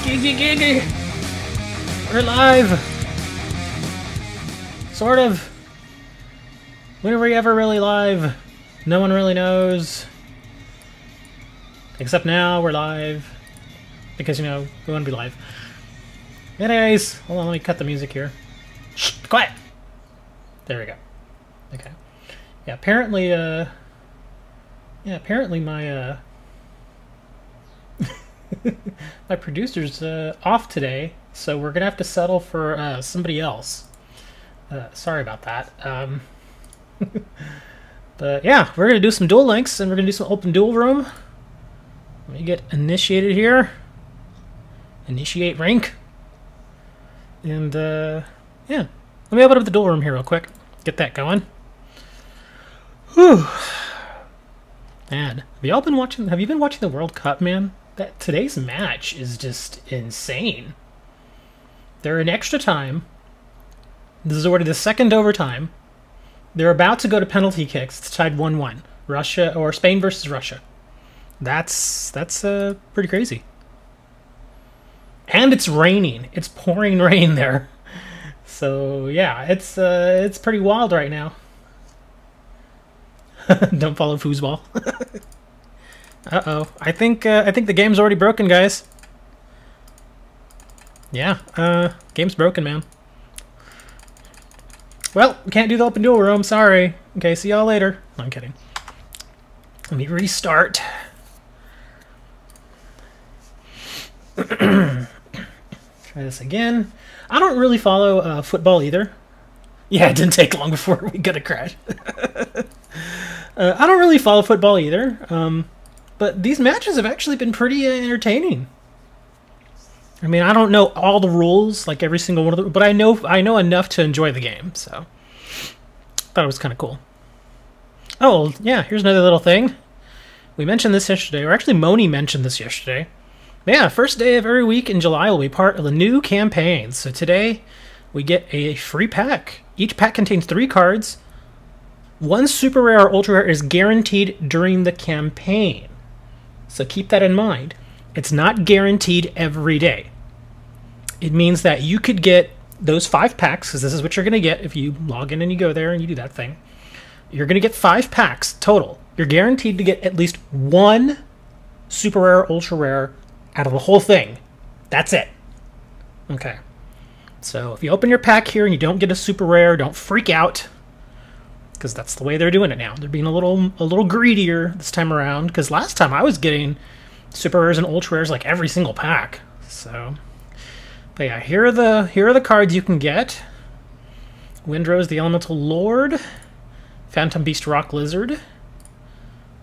Gigi! We're live! Sort of. When are we ever really live? No one really knows. Except now we're live. Because, you know, we want to be live. Anyways, hold on, let me cut the music here. Shh, be quiet! There we go. Okay. Yeah, apparently, my, my producer's off today, so we're gonna have to settle for somebody else. Sorry about that. But yeah, we're gonna do some Duel Links, and we're gonna do some open duel room. Let me get initiated here. Initiate rank. And yeah, let me open up the duel room here real quick. Get that going. Whew. Man, have you been watching the World Cup, man? Today's match is just insane. They're in extra time. This is already the second overtime. They're about to go to penalty kicks. It's tied 1-1. Russia or Spain versus Russia. That's pretty crazy. And it's raining. It's pouring rain there. So yeah, it's pretty wild right now. Don't follow foosball. Uh-oh. I think the game's already broken, guys. Yeah, game's broken, man. Well, we can't do the open duel room, sorry. Okay, see y'all later. No, I'm kidding. Let me restart. Try this again. I don't really follow football either. Yeah, it didn't take long before we got a crash. I don't really follow football either. But these matches have actually been pretty entertaining. I mean, I don't know all the rules, like every single one of them, but I know enough to enjoy the game, so thought it was kind of cool. Oh, yeah, here's another little thing. We mentioned this yesterday, or actually Moni mentioned this yesterday. But yeah, first day of every week in July will be part of the new campaign. So today, we get a free pack. Each pack contains 3 cards. 1 super rare or ultra rare is guaranteed during the campaign. So keep that in mind. It's not guaranteed every day. It means that you could get those 5 packs, because this is what you're going to get if you log in and you go there and you do that thing. You're going to get 5 packs total. You're guaranteed to get at least 1 super rare or ultra rare out of the whole thing. That's it. Okay. So if you open your pack here and you don't get a super rare, don't freak out. Because that's the way they're doing it now. They're being a little greedier this time around. Because last time I was getting super rares and ultra rares like every single pack. So, but yeah, here are the cards you can get. Windrose the Elemental Lord, Phantom Beast Rock Lizard,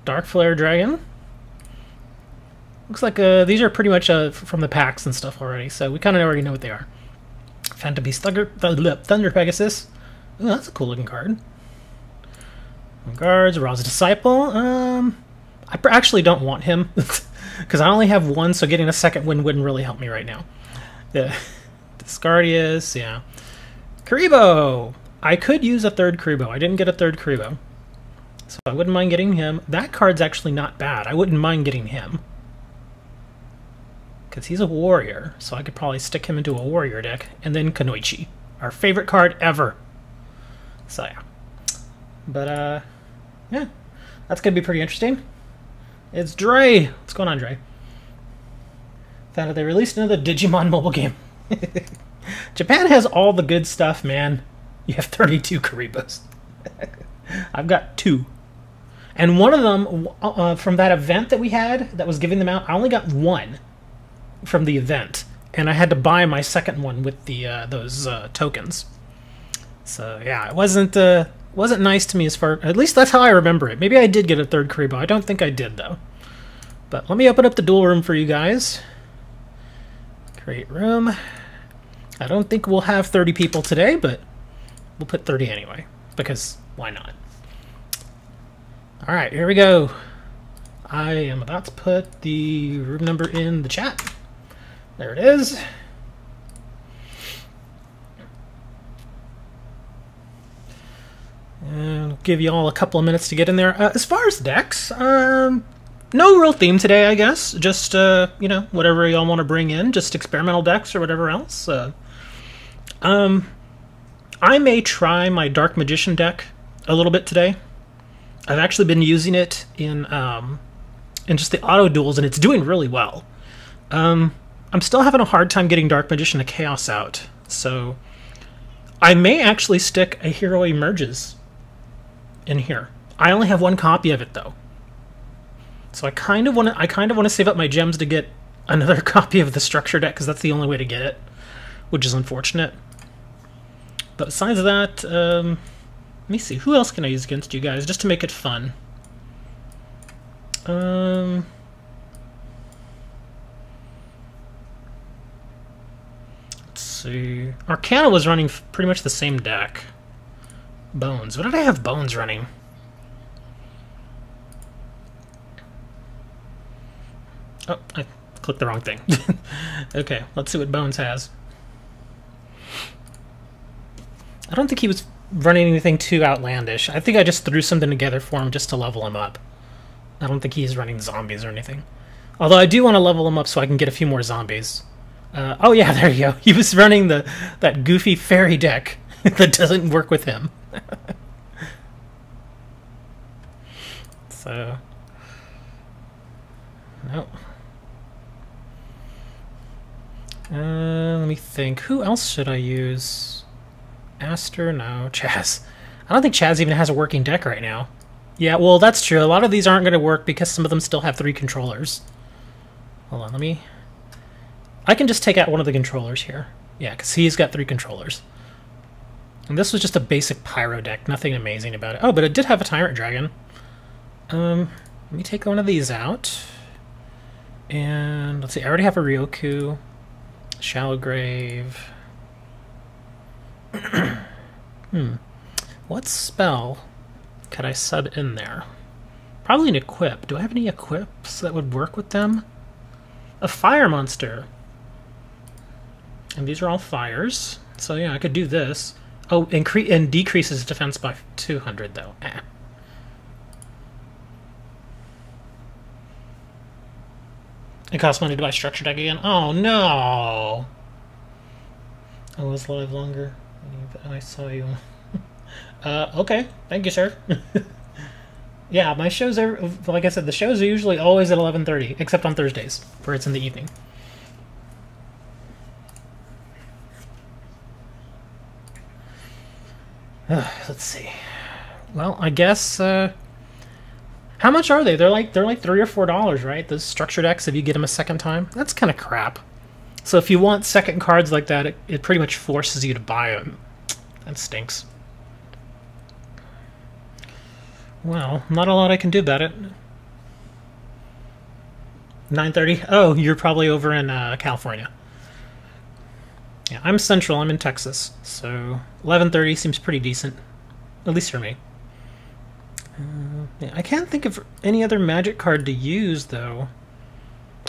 Dark Flare Dragon. Looks like these are pretty much from the packs and stuff already. So we kind of already know what they are. Phantom Beast Thunder Pegasus. Ooh, that's a cool looking card. Guards, Ra's Disciple. I actually don't want him because I only have 1, so getting a second win wouldn't really help me right now. The Discardius, yeah. Karibo. I could use a 3rd Karibo. I didn't get a 3rd Karibo, so I wouldn't mind getting him. That card's actually not bad. I wouldn't mind getting him because he's a warrior, so I could probably stick him into a warrior deck. And then Kunoichi, our favorite card ever. So yeah. But, yeah, that's going to be pretty interesting. It's Dre. What's going on, Dre? Found out they released another Digimon mobile game. Japan has all the good stuff, man. You have 32 Karibos. I've got 2. And one of them, from that event that we had that was giving them out, I only got 1 from the event. And I had to buy my second one with the those tokens. So, yeah, it wasn't nice to me as far... At least that's how I remember it. Maybe I did get a 3rd Karibo. I don't think I did, though. But let me open up the duel room for you guys. Create room. I don't think we'll have 30 people today, but we'll put 30 anyway. Because why not? Alright, here we go. I am about to put the room number in the chat. There it is. And I'll give you all a couple of minutes to get in there. As far as decks, No real theme today, I guess. Just, you know, whatever y'all want to bring in. Just experimental decks or whatever else. I may try my Dark Magician deck a little bit today. I've actually been using it in just the auto duels, and it's doing really well. I'm still having a hard time getting Dark Magician to Chaos out, so I may actually stick a Hero Emerges in here. I only have one copy of it though, so I kind of want to save up my gems to get another copy of the structure deck, because that's the only way to get it, which is unfortunate. But besides that, let me see, who else can I use against you guys just to make it fun? Let's see. Arcana was running pretty much the same deck. Bones. What did I have Bones running? Oh, I clicked the wrong thing. Okay, let's see what Bones has. I don't think he was running anything too outlandish. I think I just threw something together for him just to level him up. I don't think he's running zombies or anything. Although I do want to level him up so I can get a few more zombies. Oh yeah, there you go. He was running that goofy fairy deck that doesn't work with him. So... no. Let me think. Who else should I use? Aster? No. Chaz. I don't think Chaz even has a working deck right now. Yeah, well, that's true. A lot of these aren't going to work because some of them still have 3 controllers. Hold on, let me... I can just take out one of the controllers here. Yeah, because he's got 3 controllers. And this was just a basic Pyro deck. Nothing amazing about it. Oh, but it did have a Tyrant Dragon. Let me take one of these out. And let's see, I already have a Ryoku. Shallow Grave. What spell could I sub in there? Probably an equip. Do I have any equips that would work with them? A fire monster. And these are all fires. So yeah, I could do this. Oh, and decreases defense by 200 though. It costs money to buy structure deck again. Oh no! I was live longer. I saw you. Okay, thank you, sir. Yeah, my shows are, like I said, the shows are usually always at 11:30, except on Thursdays, where it's in the evening. Let's see. Well, I guess. How much are they? They're like $3 or $4, right? Those structure decks, if you get them a second time, that's kind of crap. So if you want second cards like that, it pretty much forces you to buy them. That stinks. Well, not a lot I can do about it. 9:30? Oh, you're probably over in California. Yeah, I'm central. I'm in Texas. So 11:30 seems pretty decent. At least for me. Yeah, I can't think of any other magic card to use, though.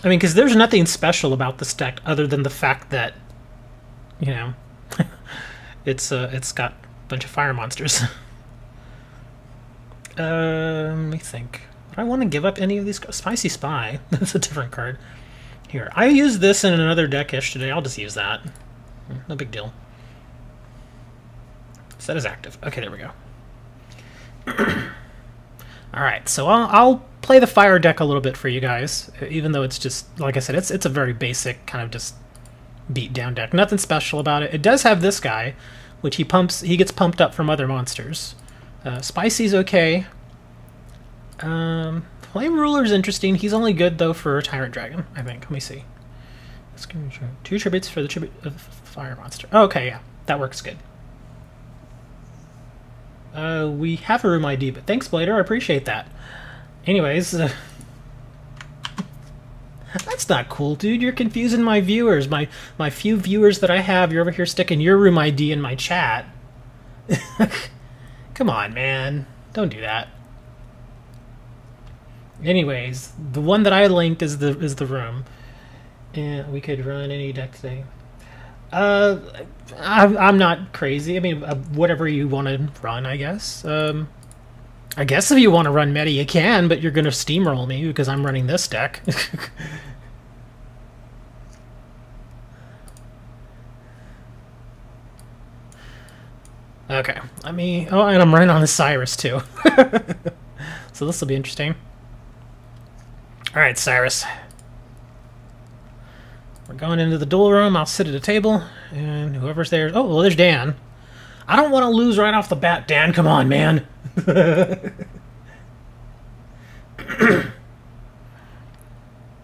I mean, because there's nothing special about this deck other than the fact that, you know, it's got a bunch of fire monsters. Let me think. Would I want to give up any of these? Spicy Spy. That's a different card. Here, I used this in another deck yesterday. I'll just use that. No big deal. Set as active. Okay, there we go. Alright, so I'll play the fire deck a little bit for you guys, even though it's just, like I said, it's a very basic kind of just beat down deck. Nothing special about it. It does have this guy, which he gets pumped up from other monsters. Spicy's okay. Flame Ruler's interesting. He's only good, though, for Tyrant Dragon, I think. Let me see. 2 tributes for the tribute of fire monster. Oh, okay, yeah. That works good. We have a room ID, but thanks, Blader. I appreciate that. Anyways, that's not cool, dude. You're confusing my viewers. My few viewers that I have, you're over here sticking your room ID in my chat. Come on, man. Don't do that. Anyways, the one that I linked is the room. And we could run any deck today. I'm not crazy. I mean, whatever you want to run, I guess. I guess if you want to run meta, you can, but you're going to steamroll me because I'm running this deck. Okay, let me... Oh, and I'm running on the Cyrus, too. So this will be interesting. Alright, Cyrus. We're going into the duel room. I'll sit at a table, and whoever's there... Oh, well, there's Dan. I don't want to lose right off the bat, Dan. Come on, man.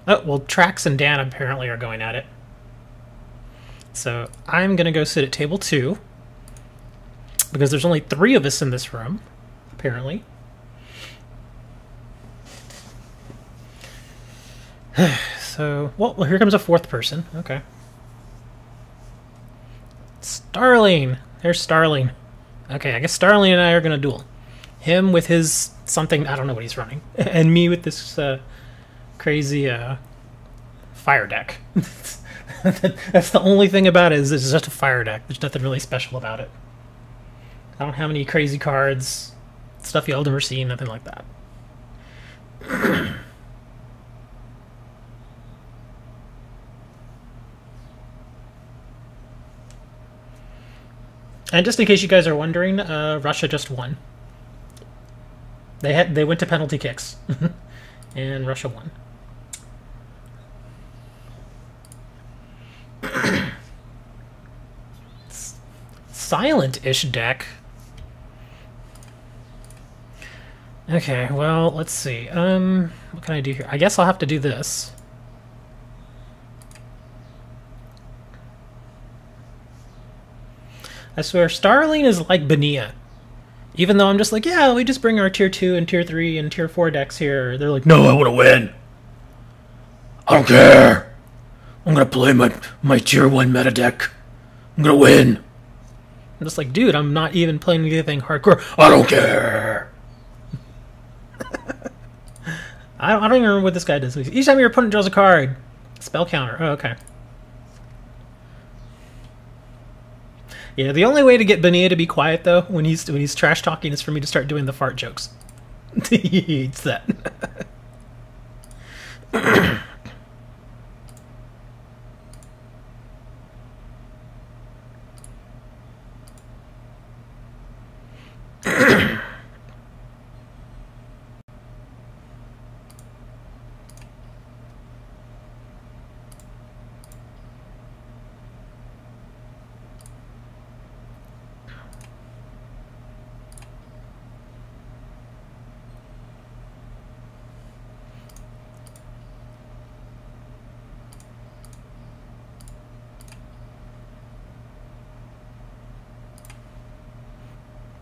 Oh, well, Trax and Dan apparently are going at it. So I'm going to go sit at table 2. Because there's only 3 of us in this room, apparently. So, well, here comes a 4th person. Okay. Starling! There's Starling. Okay, I guess Starling and I are going to duel. Him with his something, I don't know what he's running. And me with this crazy fire deck. That's the only thing about it, is it's just a fire deck. There's nothing really special about it. I don't have any crazy cards, stuff y'all never seen, nothing like that. And just in case you guys are wondering, Russia just won. They went to penalty kicks, and Russia won. Silent-ish deck. Okay, well, let's see. What can I do here? I guess I'll have to do this. I swear, Starling is like Benia. Even though I'm just like, yeah, we just bring our tier 2 and tier 3 and tier 4 decks here. They're like, no, I want to win. I don't care. I'm going to play my tier 1 meta deck. I'm going to win. I'm just like, dude, I'm not even playing anything hardcore. I don't care. I don't even remember what this guy does. Each time your opponent draws a card, spell counter. Oh, okay. Yeah, the only way to get Benia to be quiet, though, when he's trash talking, is for me to start doing the fart jokes. He hates that.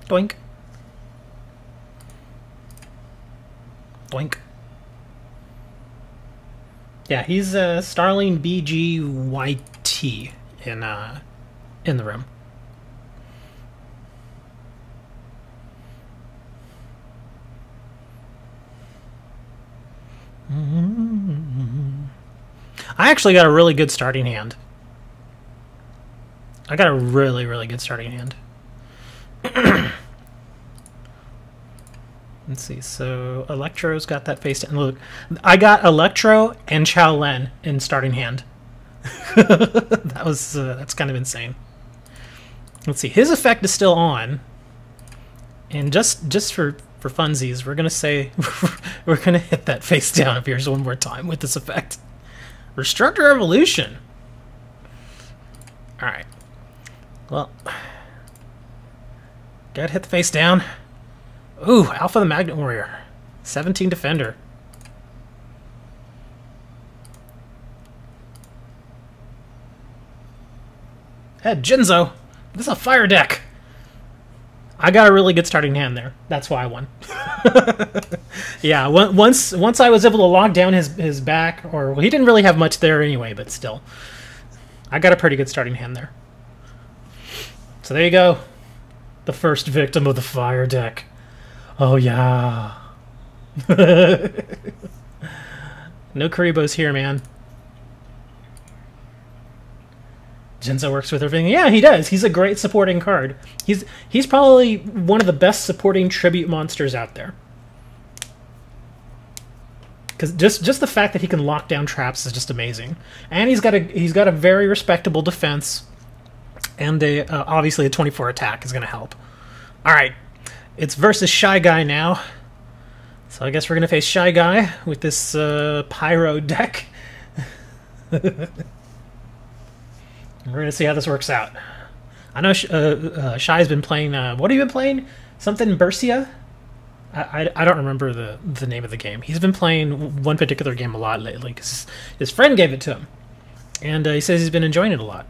Doink. Doink. Yeah, he's Starling BGYT in the room. I actually got a really good starting hand. I got a really, really good starting hand. Let's see, so Electro's got that face down. Look, I got Electro and Chao Len in starting hand. That's kind of insane. Let's see, his effect is still on. And just for funsies, we're gonna say we're gonna hit that face down appears one more time with this effect. Restructor Evolution. Alright. Well, gotta hit the face down. Ooh, Alpha the Magnet Warrior. 17 Defender. Hey, Jinzo. This is a fire deck. I got a really good starting hand there. That's why I won. Yeah, once I was able to lock down his back, or well, he didn't really have much there anyway, but still. I got a pretty good starting hand there. So there you go. The first victim of the fire deck. Oh, yeah. No Karibos here, man. Jinzo works with everything. Yeah, he does. He's a great supporting card. He's probably one of the best supporting tribute monsters out there. Because just the fact that he can lock down traps is just amazing, and he's got a very respectable defense, and obviously a 24 attack is going to help. All right, it's versus Shy Guy now, so I guess we're going to face Shy Guy with this Pyro deck. We're going to see how this works out. I know Shy's been playing. What have you been playing? Something Bersia. I don't remember the name of the game. He's been playing one particular game a lot lately because his friend gave it to him, and he says he's been enjoying it a lot.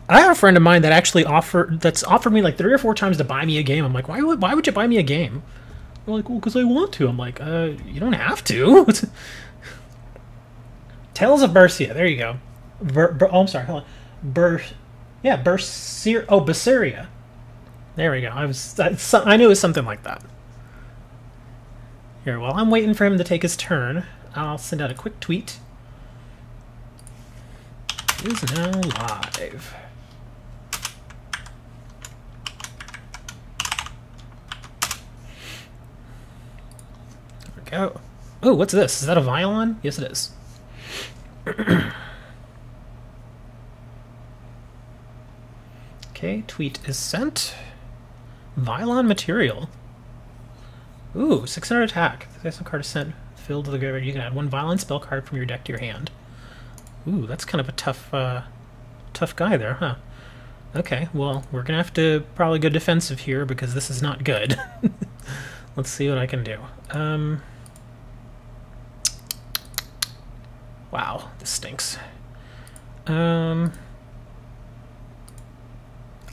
I have a friend of mine that actually offered me like 3 or 4 times to buy me a game. I'm like, why would you buy me a game? They're like, well, because I want to. I'm like, you don't have to. Tales of Berseria. There you go. Oh, I'm sorry. Hold on. Berseria. Oh, Berseria. There we go. I knew it was something like that. Here, while I'm waiting for him to take his turn, I'll send out a quick tweet. It is now live. There we go. Oh, what's this? Is that a Violon? Yes, it is. Okay, tweet is sent. Violon material. Ooh, 600 attack. This card is sent. Filled to the graveyard. You can add 1 Violon spell card from your deck to your hand. Ooh, that's kind of a tough guy there, huh? Okay, well, we're gonna have to probably go defensive here because this is not good. Let's see what I can do. Wow, this stinks.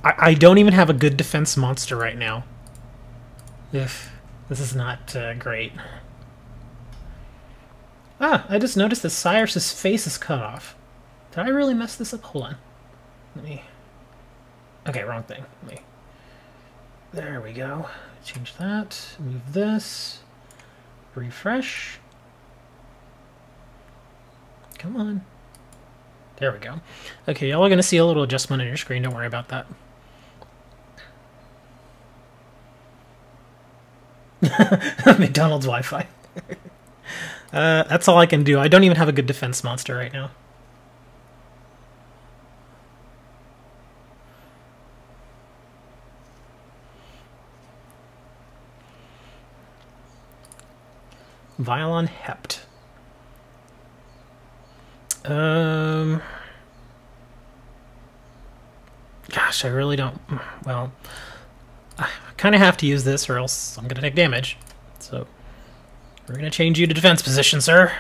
I don't even have a good defense monster right now. This is not great. Ah, I just noticed that Cyrus's face is cut off. Did I really mess this up? Hold on. Let me... Okay, wrong thing. Let me... There we go. Change that. Move this. Refresh. Come on. There we go. Okay, y'all are going to see a little adjustment on your screen. Don't worry about that. McDonald's Wi-Fi. That's all I can do. I don't even have a good defense monster right now. Violon Hept. Gosh, I really don't... Well, I kind of have to use this or else I'm going to take damage. So, we're going to change you to defense position, sir.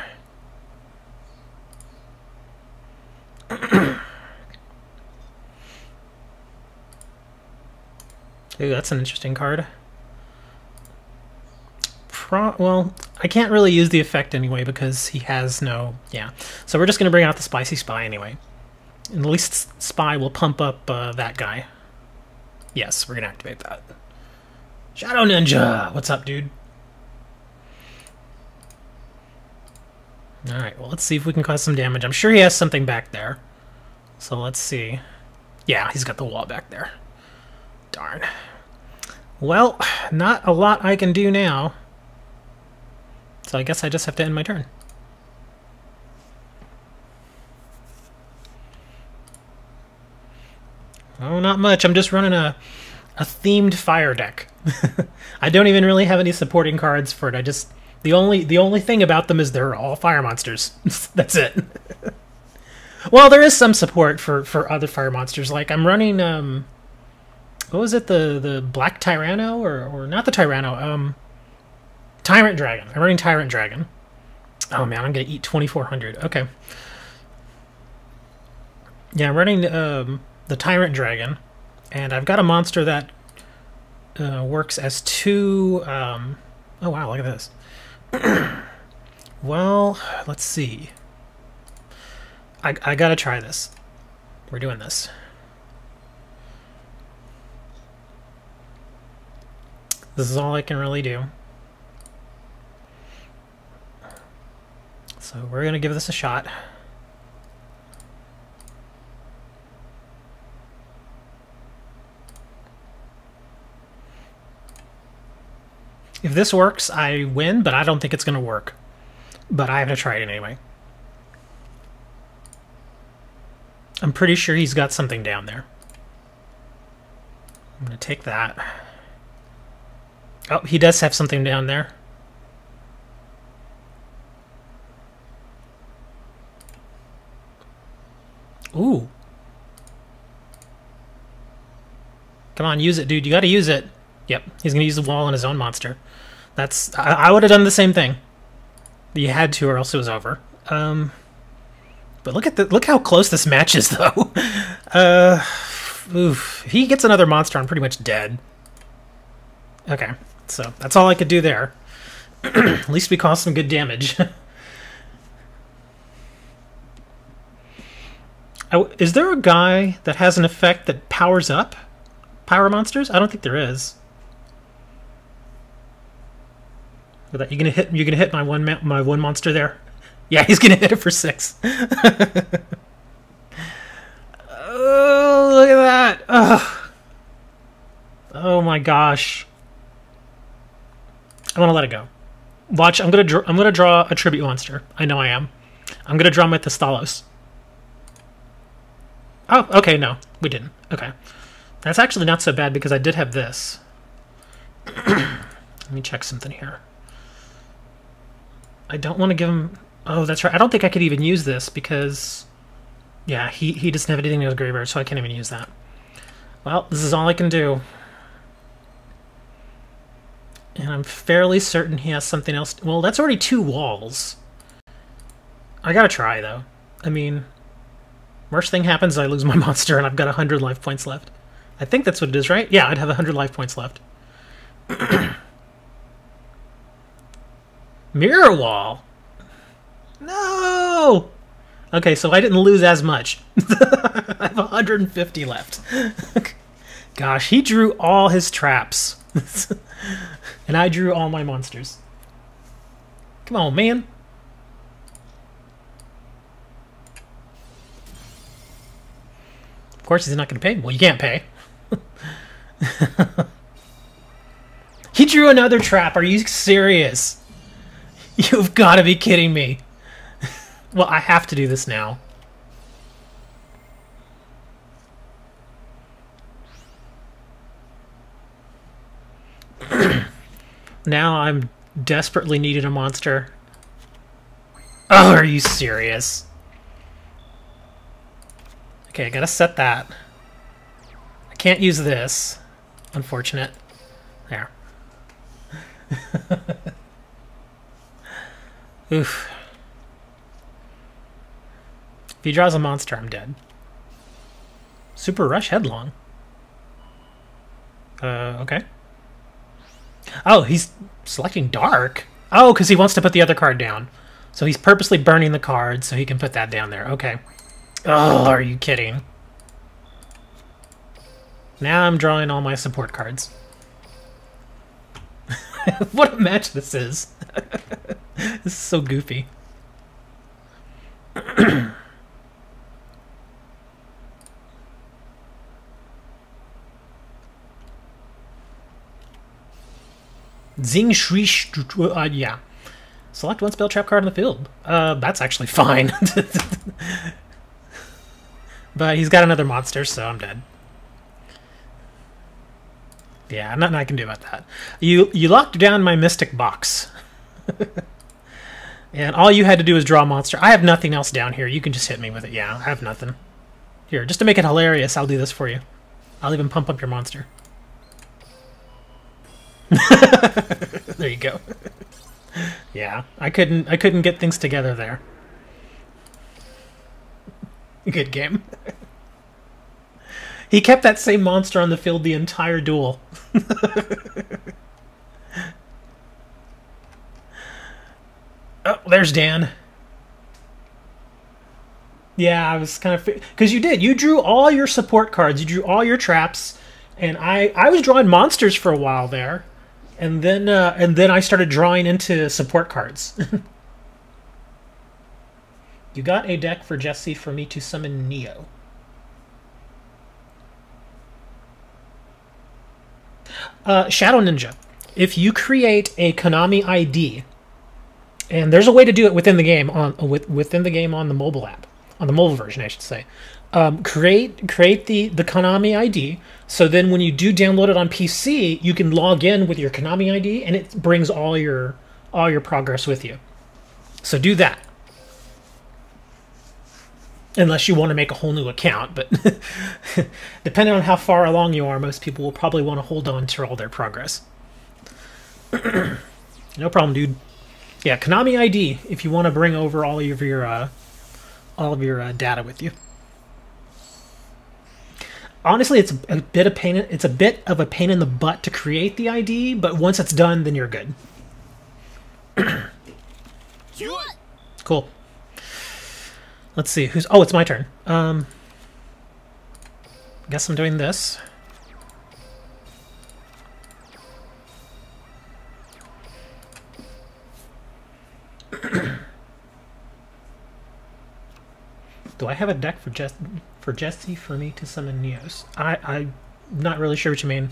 Ooh, that's an interesting card. Well, I can't really use the effect anyway because he has no... Yeah. So we're just going to bring out the Spicy Spy anyway. And at least Spy will pump up that guy. Yes, we're going to activate that. Shadow Ninja! What's up, dude? Alright, well, let's see if we can cause some damage. I'm sure he has something back there. So let's see. Yeah, he's got the wall back there. Darn. Well, not a lot I can do now. So I guess I just have to end my turn. Oh, not much. I'm just running a themed fire deck. I don't even really have any supporting cards for it. I just the only thing about them is they're all fire monsters. That's it. Well, there is some support for other fire monsters. Like I'm running what was it, the Black Tyranno or not the Tyranno, Tyrant Dragon. I'm running Tyrant Dragon. Oh man, I'm gonna eat 2,400. Okay. Yeah, I'm running the Tyrant Dragon, and I've got a monster that works as 2... oh wow, look at this. Well, let's see. I gotta try this. We're doing this. This is all I can really do. So we're going to give this a shot. If this works, I win, but I don't think it's going to work. But I have to try it anyway. I'm pretty sure he's got something down there. I'm going to take that. Oh, he does have something down there. Ooh. Come on, use it, dude. You gotta use it. Yep, he's gonna use the wall on his own monster. That's... I would have done the same thing. You had to, or else it was over. But look how close this match is, though. Oof. If he gets another monster, I'm pretty much dead. Okay, so that's all I could do there. At least we caused some good damage. Is there a guy that has an effect that powers up power monsters? I don't think there is. You're gonna hit my one monster there. Yeah, he's gonna hit it for 6. Oh, look at that! Ugh. Oh my gosh! I want to let it go. Watch, I'm gonna draw a tribute monster. I know I am. I'm gonna draw my Thestalos. Oh, okay, no, we didn't. Okay. That's actually not so bad because I did have this. Let me check something here. I don't want to give him... Oh, that's right. I don't think I could even use this because... Yeah, he doesn't have anything in his graveyard, so I can't even use that. Well, this is all I can do. And I'm fairly certain he has something else... Well, that's already 2 walls. I gotta try, though. I mean... Worst thing happens, I lose my monster and I've got 100 life points left. I think that's what it is, right? Yeah, I'd have 100 life points left. Mirror wall? No! Okay, so I didn't lose as much. I have 150 left. Gosh, he drew all his traps. And I drew all my monsters. Come on, man. Of course he's not going to pay. Well, you can't pay. He drew another trap. Are you serious? You've got to be kidding me. Well, I have to do this now. Now I'm desperately needing a monster. Oh, are you serious? Okay, I gotta set that. I can't use this. Unfortunate. There. Oof. If he draws a monster, I'm dead. Super Rush Headlong. Okay. Oh, he's selecting Dark? Oh, because he wants to put the other card down. So he's purposely burning the card so he can put that down there. Okay. Oh, are you kidding? Now I'm drawing all my support cards. What a match this is. This is so goofy. Zing Shui yeah. Select one spell trap card on the field. That's actually fine. But he's got another monster, so I'm dead. Yeah, nothing I can do about that. You locked down my Mystic box. And all you had to do was draw a monster. I have nothing else down here. You can just hit me with it. Yeah, I have nothing. Here, just to make it hilarious, I'll do this for you. I'll even pump up your monster. There you go. Yeah, I couldn't get things together there. Good game. He kept that same monster on the field the entire duel. Oh, there's Dan. Yeah, I was kind of... Because you did. You drew all your support cards. You drew all your traps. And I was drawing monsters for a while there. And then I started drawing into support cards. You got a deck for Jesse for me to summon Neo. Shadow Ninja. if you create a Konami ID, and there's a way to do it within the game within the game on the mobile app, on the mobile version, I should say. Create the Konami ID, so then when you do download it on PC, you can log in with your Konami ID, and it brings all your progress with you. So do that. Unless you want to make a whole new account, but depending on how far along you are, most people will probably want to hold on to all their progress. No problem, dude. Yeah, Konami ID if you want to bring over all of your data with you. Honestly, it's a bit of a pain in the butt to create the ID, but once it's done, then you're good. Cool. Let's see who's. Oh, it's my turn. Guess I'm doing this. Do I have a deck for Jesse for me to summon Neos? I'm not really sure what you mean.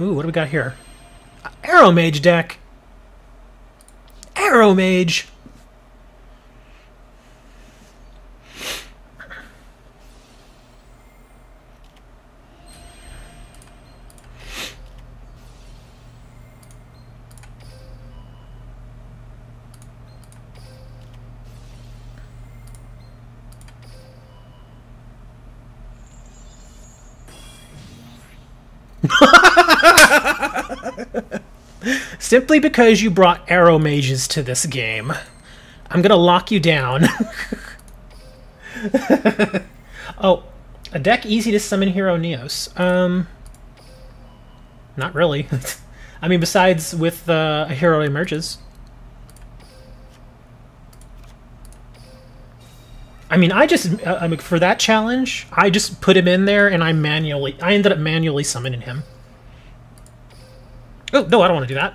Ooh, what do we got here? Arrow Mage deck. Arrow Mage. Simply because you brought arrow mages to this game, I'm gonna lock you down. Oh, a deck easy to summon Hero Neos. Not really. I mean, besides with a hero emerges. I mean, for that challenge, I just put him in there and I ended up manually summoning him. Oh, no, I don't want to do that.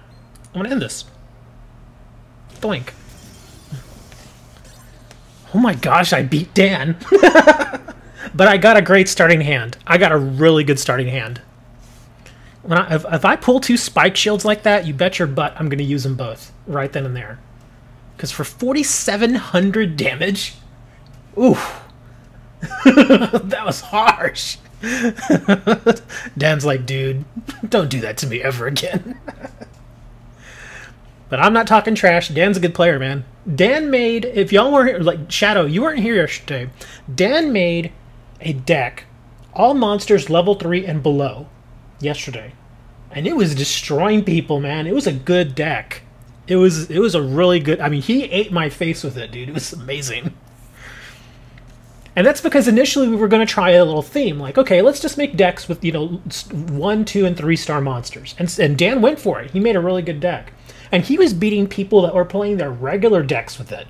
I want to end this. Doink. Oh my gosh, I beat Dan. But I got a great starting hand. I got a really good starting hand. If I pull 2 spike shields like that, you bet your butt I'm going to use them both right then and there. Because for 4,700 damage... Ooh. That was harsh. Dan's like, dude, don't do that to me ever again. But I'm not talking trash. Dan's a good player, man. Dan made, if y'all weren't here, like, Shadow, you weren't here yesterday. Dan made a deck, all monsters level 3 and below, yesterday. And it was destroying people, man. It was a good deck. It was a really good, I mean, he ate my face with it, dude. It was amazing. And that's because initially we were going to try a little theme. Like, okay, let's just make decks with, 1, 2, and 3-star monsters. And Dan went for it. He made a really good deck. And he was beating people that were playing their regular decks with it.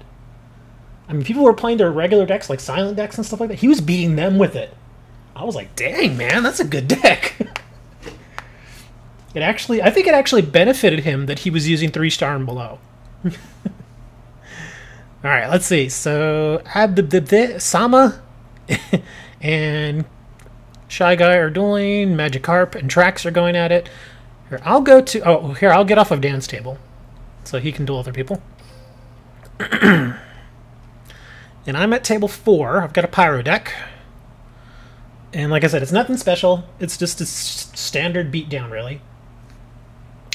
I mean, people were playing their regular decks, like silent decks and stuff like that. He was beating them with it. I was like, dang, man, that's a good deck. I think it actually benefited him that he was using 3-star and below. All right, let's see. So, Sama and Shy Guy are dueling. Magikarp and Trax are going at it. Here, I'll get off of Dan's table so he can duel other people. And I'm at table 4. I've got a Pyro deck. And like I said, it's nothing special. It's just a standard beatdown, really.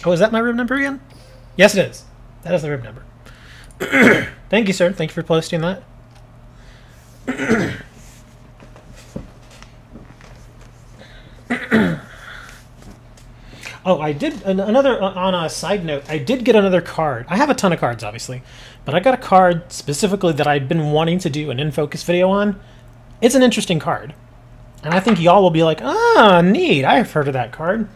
Oh, is that my rib number again? Yes, it is. That is the rib number. Thank you, sir. Thank you for posting that. Oh, I did another on a side note. I did get another card. I have a ton of cards, obviously, but I got a card specifically that I'd been wanting to do an in-focus video on. It's an interesting card, and I think y'all will be like, "Ah, neat! I've heard of that card.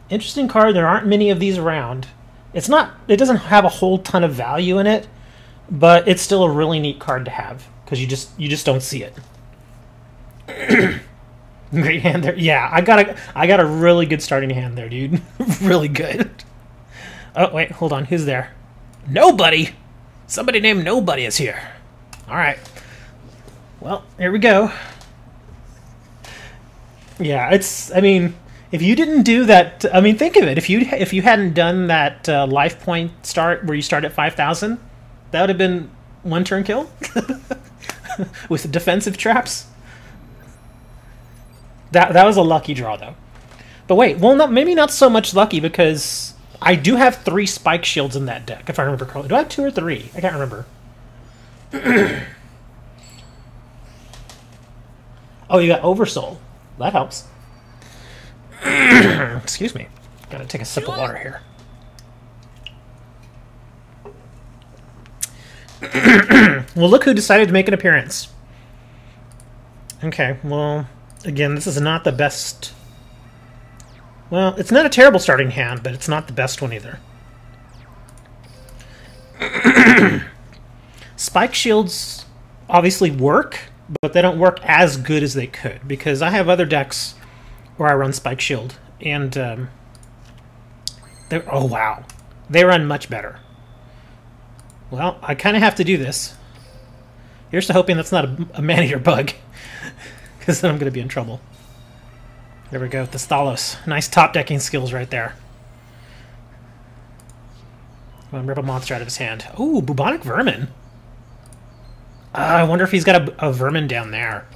Interesting card. There aren't many of these around. It doesn't have a whole ton of value in it, but it's still a really neat card to have because you just don't see it." Great hand there. Yeah, I got a really good starting hand there, dude. Really good. Oh wait, hold on. Who's there? Nobody. Somebody named Nobody is here. All right. Well, here we go. Yeah, If you didn't do that, I mean, think of it. If you hadn't done that life point start where you start at 5,000, that would have been one turn kill with defensive traps. That was a lucky draw though. But wait, well, maybe not so much lucky because I do have 3 spike shields in that deck, if I remember correctly. Do I have 2 or 3? I can't remember. Oh, you got Oversoul. That helps. Excuse me. Gotta take a sip of water here. Well, look who decided to make an appearance. Okay, well, again, this is not the best... Well, it's not a terrible starting hand, but it's not the best one either. Spike shields obviously work, but they don't work as good as they could, because I have other decks where I run Spike Shield, and oh wow, they run much better. Well, I kind of have to do this. Here's to hoping that's not a man-eater bug, because then I'm going to be in trouble. There we go, the Stalos. Nice top decking skills right there. Come on, rip a monster out of his hand. Ooh, Bubonic Vermin. I wonder if he's got a vermin down there.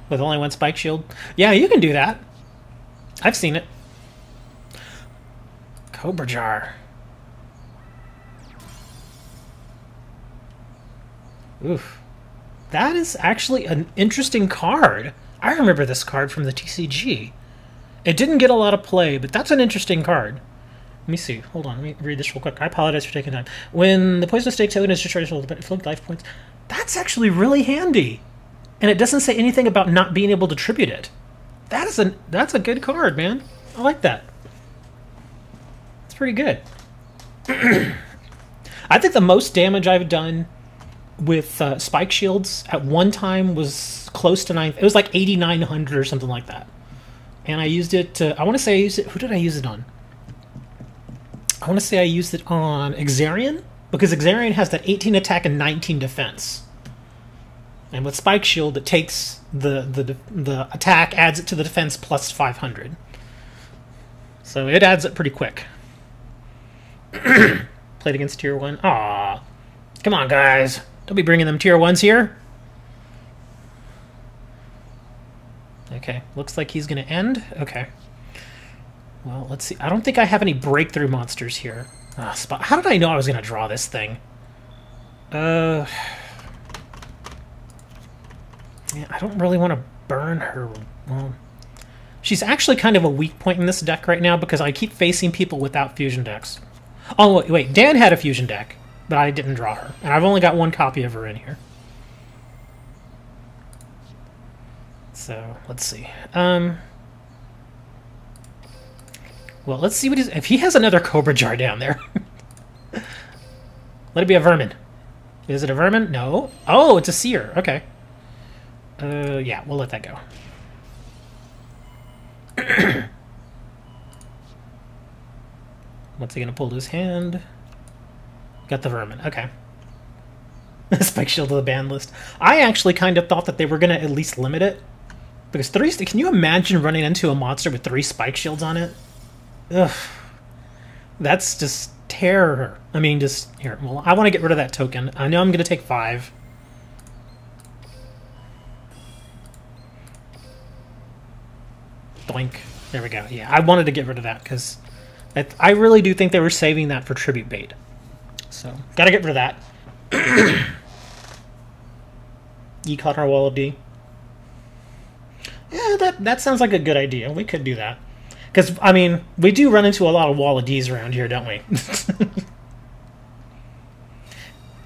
With only 1 spike shield? Yeah, you can do that. I've seen it. Cobra Jar. Oof. That is actually an interesting card. I remember this card from the TCG. It didn't get a lot of play, but that's an interesting card. Let me see. Hold on. Let me read this real quick. I apologize for taking time. When the Poisonous Stake token is destroyed, inflict life points. That's actually really handy. And it doesn't say anything about not being able to tribute it. That's a good card, man. I like that. It's pretty good. I think the most damage I've done with spike shields at one time was close to 9. It was like 8,900 or something like that. And I used it to, I want to say I used it, who did I use it on? I want to say I used it on Exarian, because Exarian has that 18 attack and 19 defense. And with Spike Shield, it takes the attack, adds it to the defense plus 500. So it adds it pretty quick. Played against Tier 1. Aww. Come on, guys. Don't be bringing them Tier 1s here. Okay, looks like he's going to end. Okay. Well, let's see. I don't think I have any breakthrough monsters here. How did I know I was going to draw this thing? Yeah, I don't really want to burn her. Well, she's actually kind of a weak point in this deck right now because I keep facing people without fusion decks. Oh, wait. Dan had a fusion deck, but I didn't draw her. And I've only got 1 copy of her in here. So, let's see. Well, let's see what he's... If he has another Cobra Jar down there. Let it be a vermin. Is it a vermin? No. Oh, it's a seer. Okay. Yeah, we'll let that go. What's he gonna pull to his hand? Got the vermin. Okay. Spike Shield to the ban list. I actually kind of thought that they were gonna at least limit it. Because 3... Can you imagine running into a monster with 3 Spike Shields on it? Ugh. That's just terror. I mean, just... Here, well, I want to get rid of that token. I know I'm going to take 5. Doink. There we go. Yeah, I wanted to get rid of that because I really do think they were saving that for tribute bait. So, gotta get rid of that. You caught our wall of D. Yeah, that sounds like a good idea. We could do that. Because, I mean, we do run into a lot of wall of Ds around here, don't we?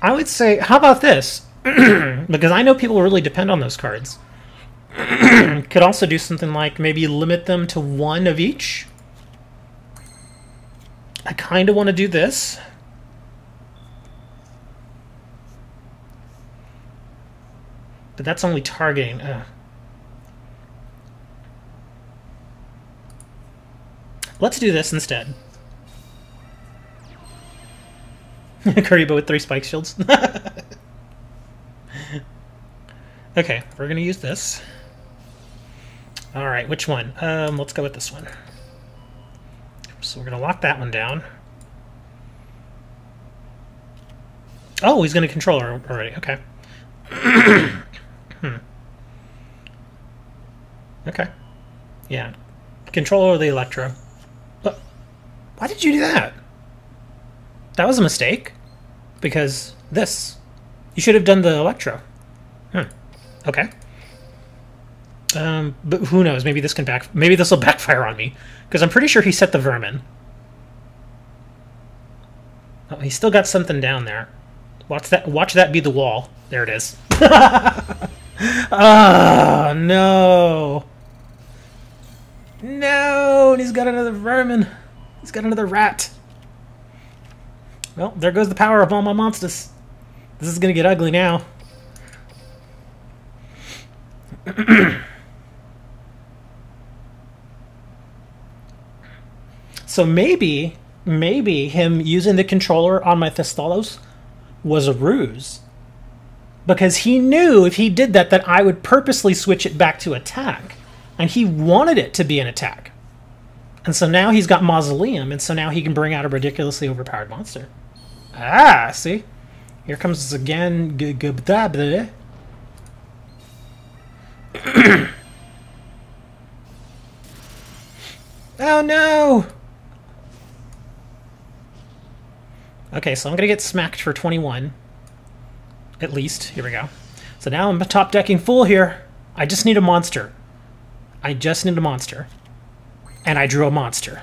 I would say, how about this? Because I know people really depend on those cards. Could also do something like maybe limit them to 1 of each. I kind of want to do this. But that's only targeting. Let's do this instead. Kuriboh with 3 spike shields. Okay, we're gonna use this. All right, which one? Let's go with this one. So we're gonna lock that one down. Oh, he's gonna control her already. Okay. Okay. Yeah. Control over the Electro. But why did you do that? That was a mistake. Because this. You should have done the Electro. Okay. But who knows? Maybe this can maybe this will backfire on me. Because I'm pretty sure he set the Vermin. Oh, he's still got something down there. Watch that be the wall. There it is. Oh, no. No, and he's got another Vermin. He's got another rat. Well, there goes the power of all my monsters. This is going to get ugly now. So maybe him using the controller on my Thestalos was a ruse. Because he knew if he did that I would purposely switch it back to attack. And he wanted it to be an attack. And so now he's got Mausoleum, and so now he can bring out a ridiculously overpowered monster. Ah, see? Here comes again. Oh no! Okay, so I'm gonna get smacked for 21. At least. Here we go. So now I'm top decking full here. I just need a monster. I just need a monster. And I drew a monster.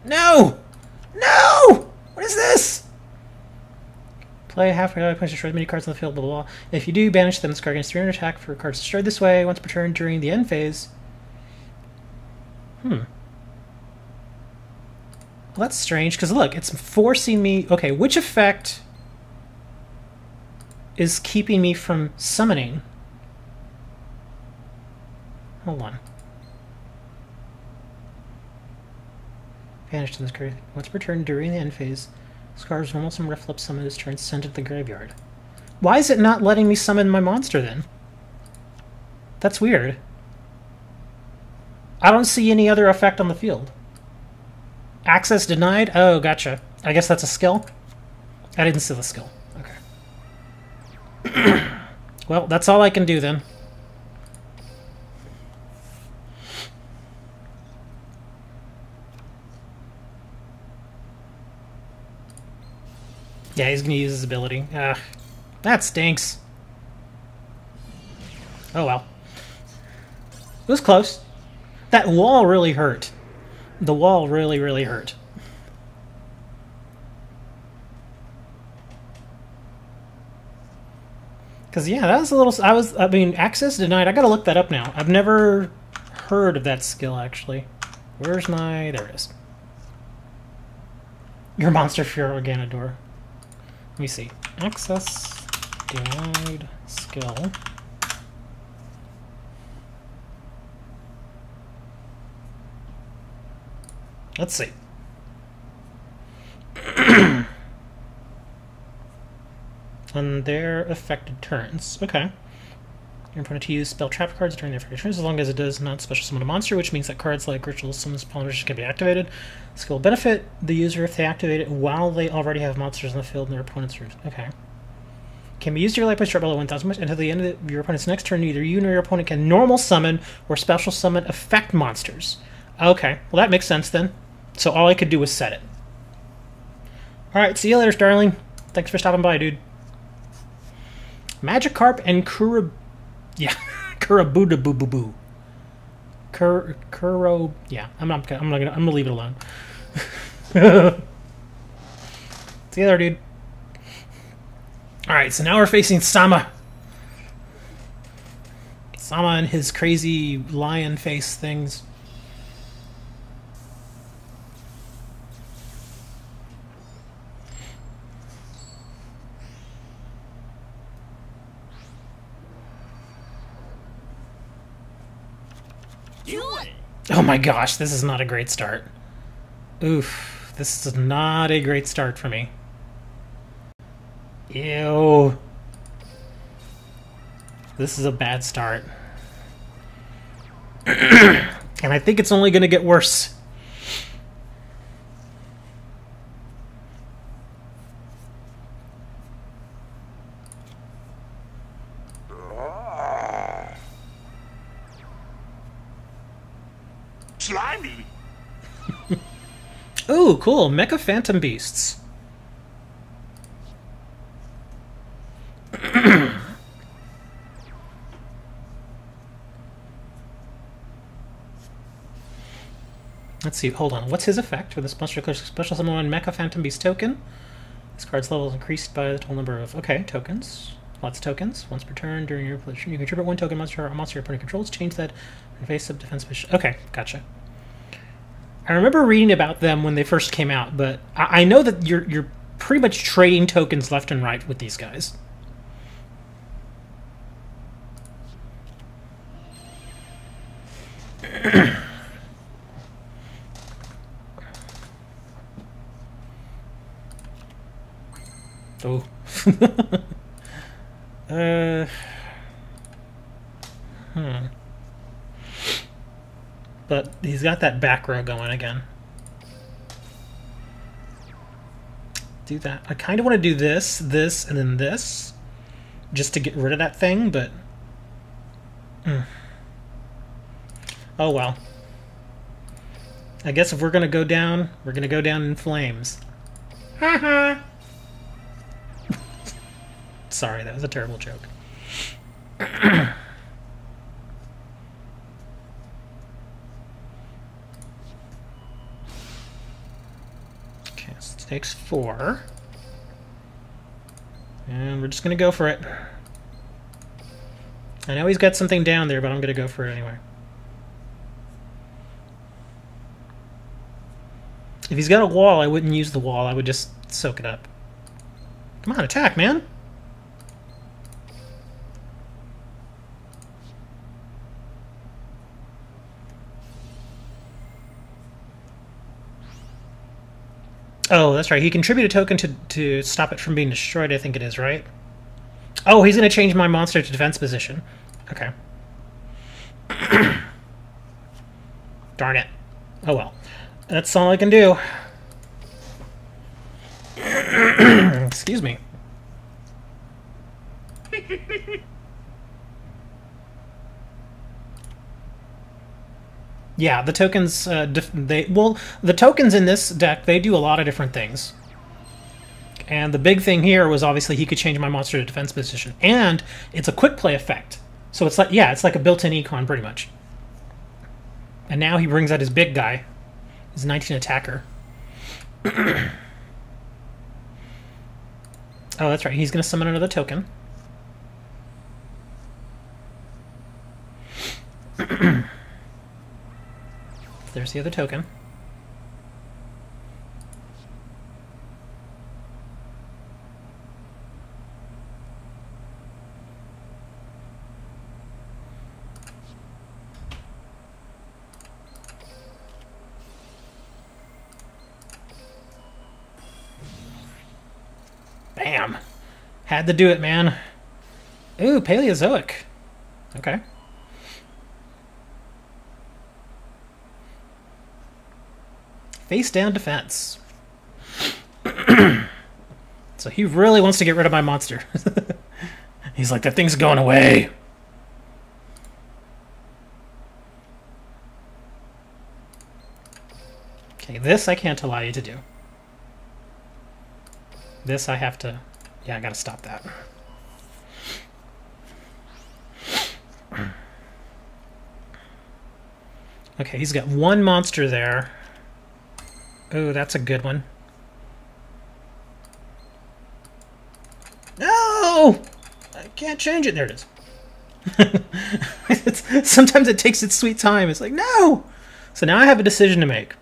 No! No! What is this? Play half a punch, destroy as many cards on the field, blah, blah, blah. If you do, banish them. This card gains 300 attack for cards destroyed this way once per turn during the end phase. Well, that's strange, because look, it's forcing me... Okay, which effect is keeping me from summoning? Hold on. Vanish to this card. Once per turn during the end phase, Scar's normal summon Reflux summon is turned sent to the graveyard. Why is it not letting me summon my monster then? That's weird. I don't see any other effect on the field. Access denied? Oh, gotcha. I guess that's a skill? I didn't see the skill. Okay. Well, that's all I can do then. Yeah, he's gonna use his ability. Ugh. That stinks. Oh well. It was close. That wall really hurt. The wall really, really hurt. Because, yeah, that was a little... I mean, access denied. I gotta look that up now. I've never heard of that skill, actually. Where's my... There it is. Your monster for your Organodor. Let me see. Access denied skill. Let's see. On their affected turns. Okay. Your opponent to use spell trap cards during their affected turns as long as it does not special summon a monster, which means that cards like Ritual Summons Polynesian can be activated. Skill will benefit the user if they activate it while they already have monsters in the field in their opponent's route. Okay. Can be used to your life by strap below 1,000 much until the end of your opponent's next turn. Neither you nor your opponent can normal summon or special summon effect monsters. Okay. Well, that makes sense then. So all I could do was set it. Alright, see you later, darling. Thanks for stopping by, dude. Magikarp and yeah, Kurabuda boo boo boo. Kuro. Yeah, I'm gonna leave it alone. See you there, dude. All right, so now we're facing Sama. Sama and his crazy lion face things. Oh my gosh, this is not a great start. Oof, this is not a great start for me. Ew. This is a bad start. And I think it's only going to get worse. Slimy. Ooh, cool. Mecha Phantom Beasts. Let's see, hold on. What's his effect? For this monster special summon one Mecha Phantom Beast token. This card's level is increased by the total number of tokens. Lots of tokens. Once per turn during your position. You contribute one token monster or a monster your opponent controls. Change that in face of defense position. Okay, gotcha. I remember reading about them when they first came out, but I know that you're pretty much trading tokens left and right with these guys. Oh. But he's got that back row going again. Do that. I kind of want to do this, this, and then this, just to get rid of that thing, but... Oh well. I guess if we're going to go down, we're going to go down in flames. Haha! Sorry, that was a terrible joke. Okay, so it takes 4. And we're just going to go for it. I know he's got something down there, but I'm going to go for it anyway. If he's got a wall, I wouldn't use the wall. I would just soak it up. Come on, attack, man! Oh, that's right. He contributed a token to stop it from being destroyed, I think it is, right? Oh, he's going to change my monster to defense position. Okay. Darn it. Oh well. That's all I can do. Excuse me. Yeah, the tokens, the tokens in this deck, they do a lot of different things. And the big thing here was obviously he could change my monster to defense position. And it's a quick play effect. So it's like, yeah, it's like a built-in econ pretty much. And now he brings out his big guy. His 19 attacker. Oh, that's right. He's going to summon another token. There's the other token. Bam! Had to do it, man. Ooh, Paleozoic. Okay. Face down defense. So he really wants to get rid of my monster. He's like, that thing's going away. Okay, this I can't allow you to do. This I have to... Yeah, I gotta stop that. Okay, he's got one monster there. Oh, that's a good one. No! I can't change it. There it is. Sometimes it takes its sweet time. It's like, no! So now I have a decision to make.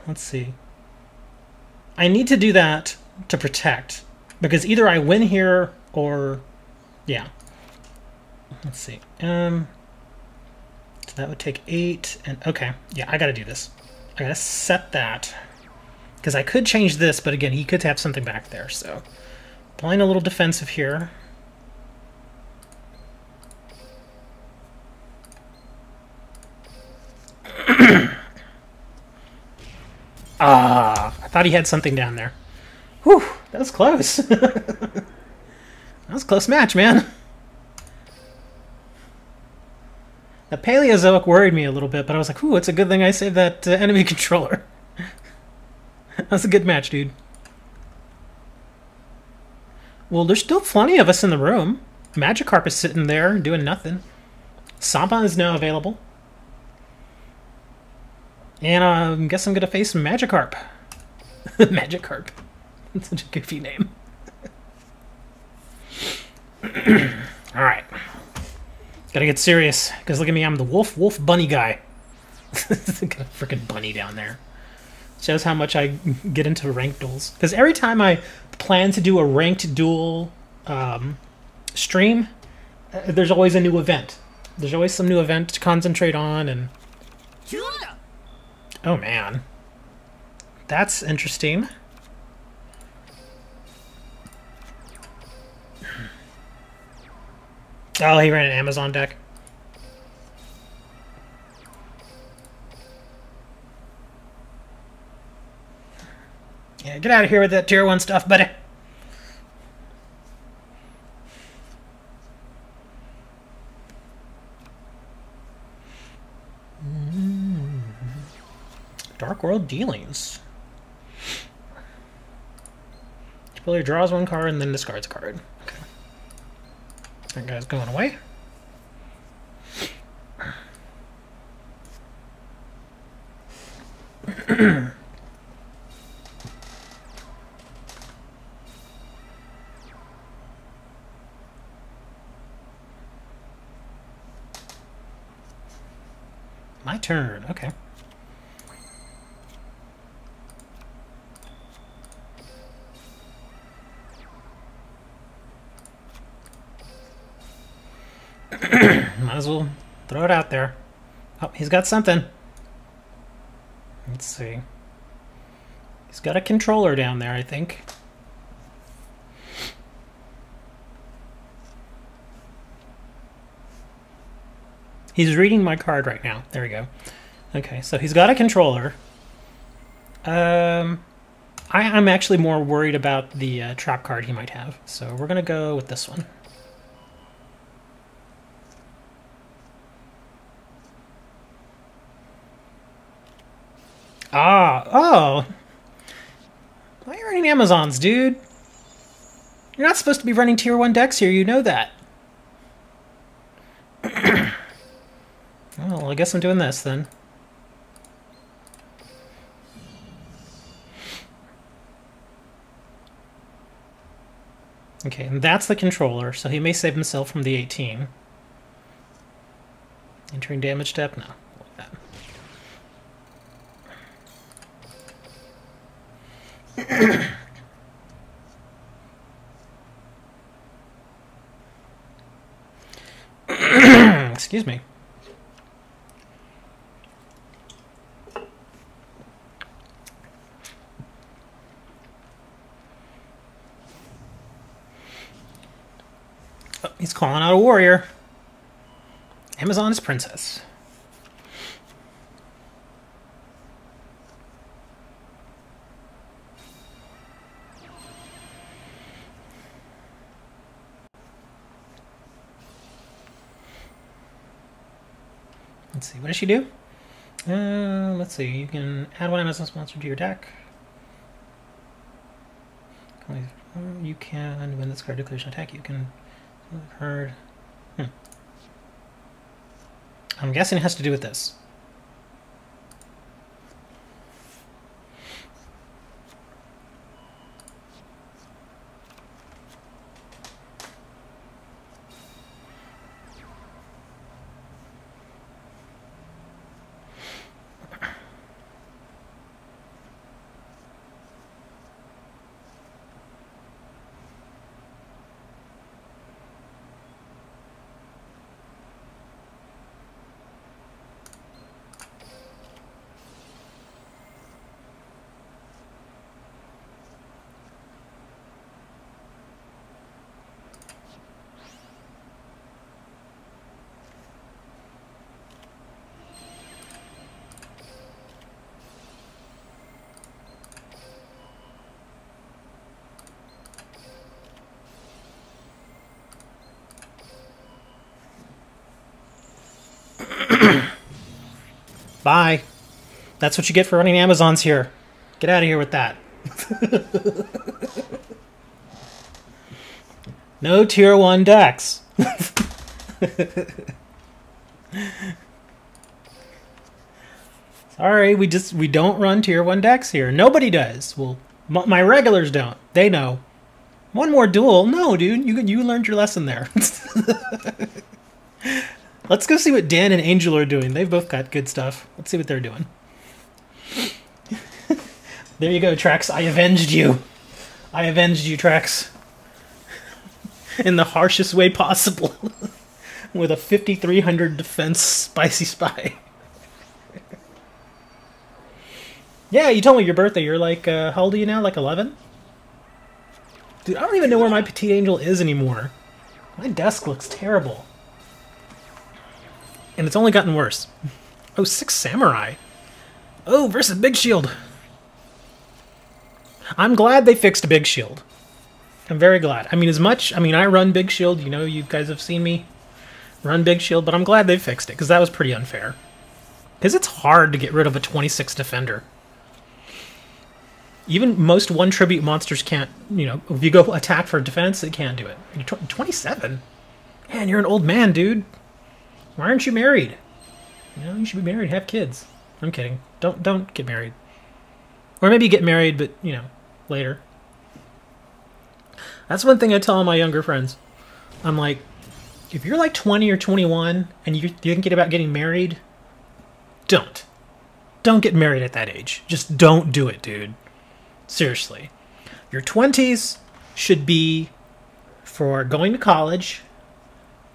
Let's see. I need to do that to protect. Because either I win here or... Yeah. Let's see. So that would take 8. And okay. Yeah, I gotta do this. I gotta set that. Because I could change this, but again, he could have something back there, so... Playing a little defensive here. Ah, I thought he had something down there. Whew, that was close. That was a close match, man. The Paleozoic worried me a little bit, but I was like, ooh, it's a good thing I saved that enemy controller. That was a good match, dude. Well, there's still plenty of us in the room. Magikarp is sitting there doing nothing. Sampa is now available. And I guess I'm going to face Magikarp. Magikarp. That's such a goofy name. Alright. Gotta get serious, because look at me, I'm the wolf bunny guy. Got a freaking bunny down there. Shows how much I get into ranked duels. Because every time I plan to do a ranked duel stream, there's always a new event. There's always some new event to concentrate on, and... Oh, man. That's interesting. Oh, he ran an Amazon deck. Yeah, get out of here with that tier 1 stuff, buddy. Dark World Dealings. Each player draws 1 card and then discards a card. Okay. That guy's going away. My turn. Okay. Might as well throw it out there. Oh, he's got something. Let's see. He's got a controller down there, I think. He's reading my card right now. There we go. Okay, so he's got a controller. I'm actually more worried about the trap card he might have. So we're going to go with this one. Ah, oh. Why are you running Amazons, dude? You're not supposed to be running tier 1 decks here, you know that. Well, I guess I'm doing this then. Okay, and that's the controller, so he may save himself from the 18. Entering damage step? No. Excuse me. Oh, he's calling out a warrior. Amazon's princess. Let's see, what does she do? Let's see, you can add 1 Amazon sponsor to your deck. You can, when this card declares an attack, you can card. I'm guessing it has to do with this. Bye. That's what you get for running Amazons here. Get out of here with that. No tier 1 decks. Sorry, we don't run tier 1 decks here. Nobody does. Well, my regulars don't. They know. One more duel? No, dude. You learned your lesson there. Let's go see what Dan and Angel are doing. They've both got good stuff. Let's see what they're doing. There you go, Trax. I avenged you. I avenged you, Trax. In the harshest way possible. With a 5300 defense spicy spy. Yeah, you told me your birthday. You're like, how old are you now? Like 11? Dude, I don't even know where my petite angel is anymore. My desk looks terrible. And it's only gotten worse. Oh, 6 samurai. Oh, versus Big Shield. I'm glad they fixed Big Shield. I'm very glad. I mean, I run Big Shield. You know, you guys have seen me run Big Shield, but I'm glad they fixed it, because that was pretty unfair. Because it's hard to get rid of a 26 defender. Even most 1 tribute monsters can't, you know, if you go attack for defense, it can't do it. You're 27? Man, you're an old man, dude. Why aren't you married? You know, you should be married, have kids. I'm kidding. Don't get married. Or maybe get married, but, you know, later. That's one thing I tell all my younger friends. I'm like, if you're like 20 or 21 and you're thinking about getting married, don't. Don't get married at that age. Just don't do it, dude. Seriously. Your 20s should be for going to college,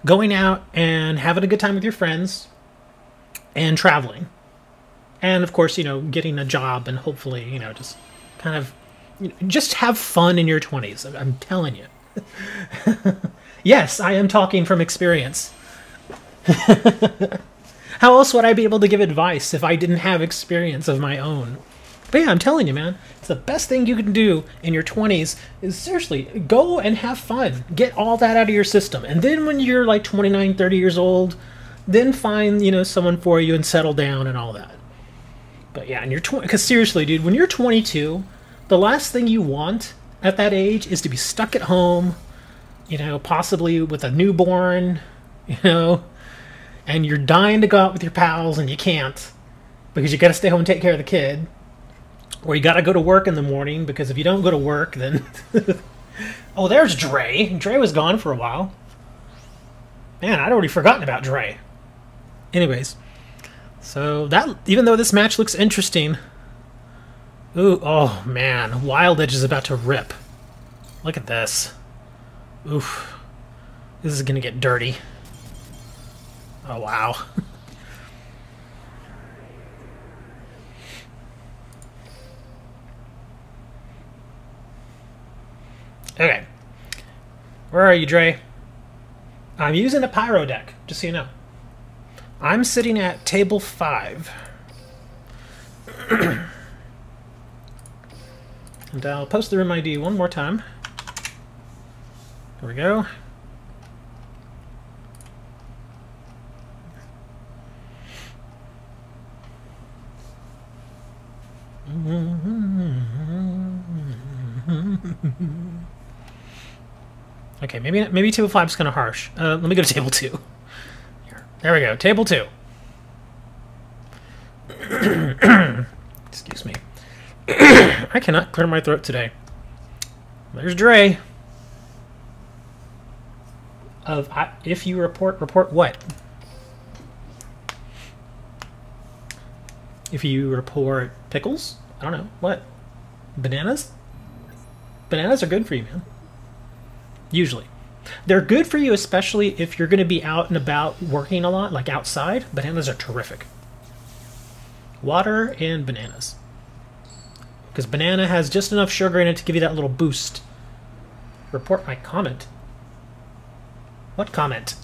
going out and having a good time with your friends, and traveling. And, of course, you know, getting a job and hopefully, you know, just kind of, you know, just have fun in your 20s. I'm telling you. Yes, I am talking from experience. How else would I be able to give advice if I didn't have experience of my own? But yeah, I'm telling you, man, it's the best thing you can do in your 20s is seriously go and have fun. Get all that out of your system. And then when you're like 29, 30 years old, then find, you know, someone for you and settle down and all that. But yeah, and you're 20, because seriously, dude, when you're 22, the last thing you want at that age is to be stuck at home, you know, possibly with a newborn, you know, and you're dying to go out with your pals and you can't because you got to stay home and take care of the kid. Or you got to go to work in the morning because if you don't go to work, then... Oh, there's Dre. Dre was gone for a while. Man, I'd already forgotten about Dre. Anyways, so that, even though this match looks interesting... Ooh, oh man, Wild Edge is about to rip. Look at this. Oof. This is gonna get dirty. Oh, wow. Okay. Where are you, Dre? I'm using a Pyro deck, just so you know. I'm sitting at table 5. And I'll post the room ID one more time. There we go. Okay, maybe table 5 is kind of harsh. Let me go to table 2. Here. There we go, table 2. Excuse me. I cannot clear my throat today. There's Dre. If you report what? If you report pickles? I don't know. What? Bananas? Bananas are good for you, man. Usually. They're good for you, especially if you're going to be out and about working a lot, like outside. Bananas are terrific. Water and bananas. Because banana has just enough sugar in it to give you that little boost. Report my comment. What comment?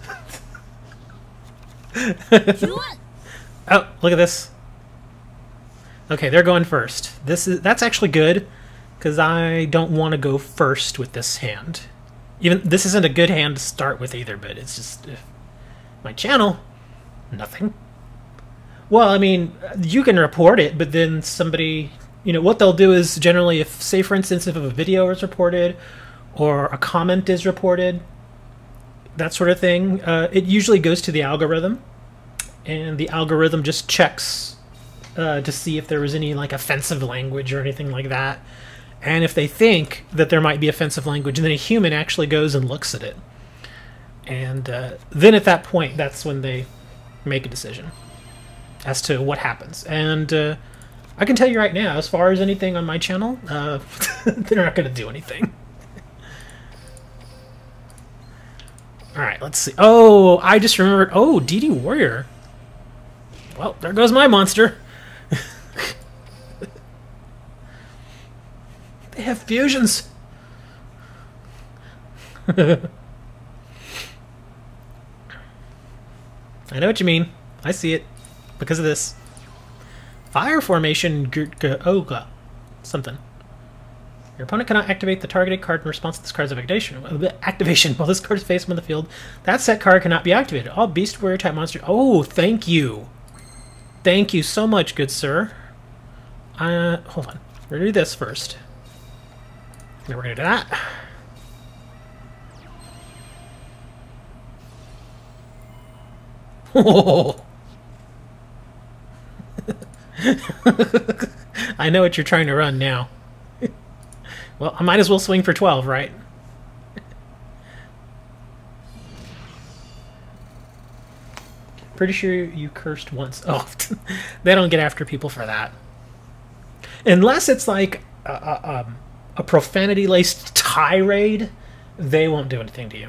Oh, look at this. Okay, they're going first. That's actually good, because I don't want to go first with this hand. Even this isn't a good hand to start with either, but it's just my channel. Nothing. Well, I mean, you can report it, but then somebody, you know, what they'll do is generally, if, say, for instance, if a video is reported or a comment is reported, that sort of thing, it usually goes to the algorithm, and the algorithm just checks to see if there was any like offensive language or anything like that. And if they think that there might be offensive language, then a human actually goes and looks at it. And then at that point, that's when they make a decision as to what happens. And I can tell you right now, as far as anything on my channel, they're not going to do anything. Alright, let's see. Oh, I just remembered. Oh, DD Warrior. Well, there goes my monster. They have fusions. I know what you mean. I see it. Because of this. Fire formation. Oh, something. Your opponent cannot activate the targeted card in response to this card's activation. While this card is faced on the field, that set card cannot be activated. All Beast Warrior type monsters. Oh, thank you. Thank you so much, good sir. Hold on. We're going to do this first. Then we're going to do that. Oh. I know what you're trying to run now. Well, I might as well swing for 12, right? Pretty sure you cursed once. Oh, they don't get after people for that. Unless it's like a profanity-laced tirade, they won't do anything to you.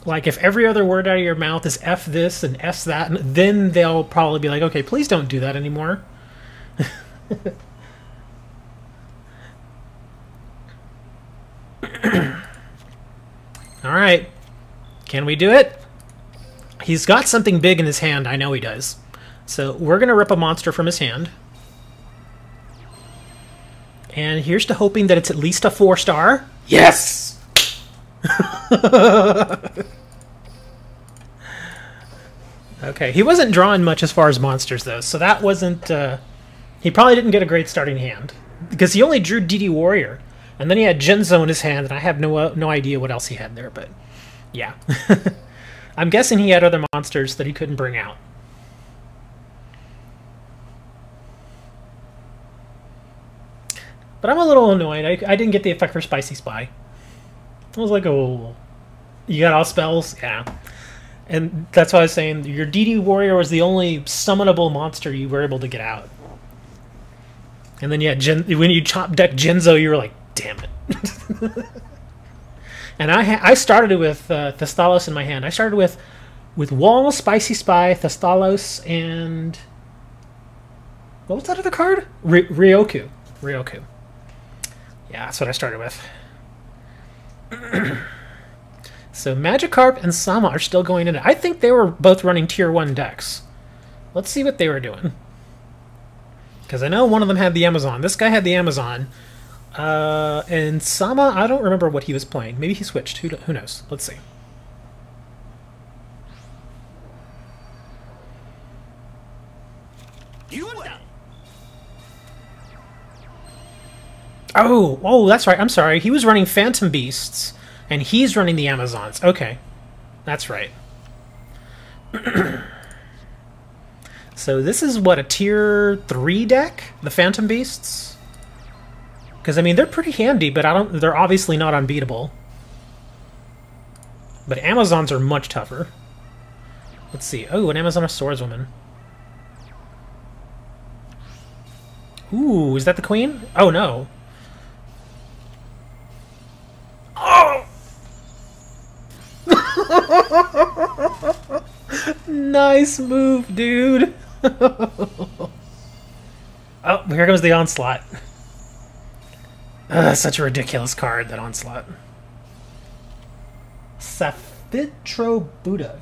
Like, if every other word out of your mouth is F this and S that, then they'll probably be like, okay, please don't do that anymore. Alright. Can we do it? He's got something big in his hand. I know he does. So we're going to rip a monster from his hand. And here's to hoping that it's at least a 4-star. Yes! Okay, he wasn't drawing much as far as monsters, though, so that wasn't... he probably didn't get a great starting hand. Because he only drew DD Warrior. And then he had Genzo in his hand, and I have no idea what else he had there, but... yeah. I'm guessing he had other monsters that he couldn't bring out. But I'm a little annoyed. I didn't get the effect for Spicy Spy. I was like, oh... you got all spells? Yeah. And that's why I was saying, your DD Warrior was the only summonable monster you were able to get out. And then, yeah, when you chop deck Genzo, you were like, damn it. And I started with Thestalos in my hand. I started with Wall, Spicy Spy, Thestalos, and... what was that other card? Ryoku. Ryoku. Yeah, that's what I started with. So Magikarp and Sama are still going in it. I think they were both running Tier 1 decks. Let's see what they were doing. Because I know one of them had the Amazon. This guy had the Amazon. And Sama, I don't remember what he was playing. Maybe he switched. Who knows? Let's see. Oh, that's right. I'm sorry. He was running Phantom Beasts, and he's running the Amazons. Okay. That's right. So this is, what, a Tier 3 deck? The Phantom Beasts? Because, I mean, they're pretty handy, but they're obviously not unbeatable. But Amazons are much tougher. Let's see. Oh, an Amazon of Swordswoman. Ooh, is that the queen? Oh, no. Oh! Nice move, dude. Oh, here comes the Onslaught. Such a ridiculous card, that Onslaught. Safitro Buddha.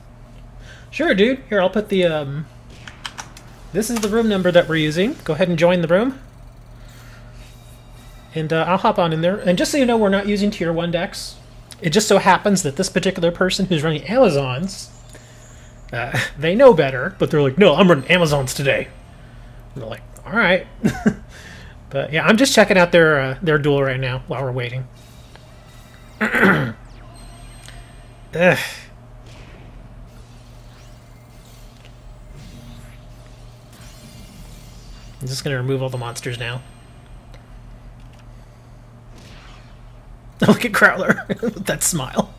Sure, dude. Here, I'll put the, this is the room number that we're using. Go ahead and join the room. And I'll hop on in there. And just so you know, we're not using Tier 1 decks. It just so happens that this particular person who's running Amazons They know better, but they're like, no, I'm running Amazons today. And they're like, all right. But yeah, I'm just checking out their duel right now while we're waiting. Ugh. I'm just gonna remove all the monsters now. Look at Crowler with that smile.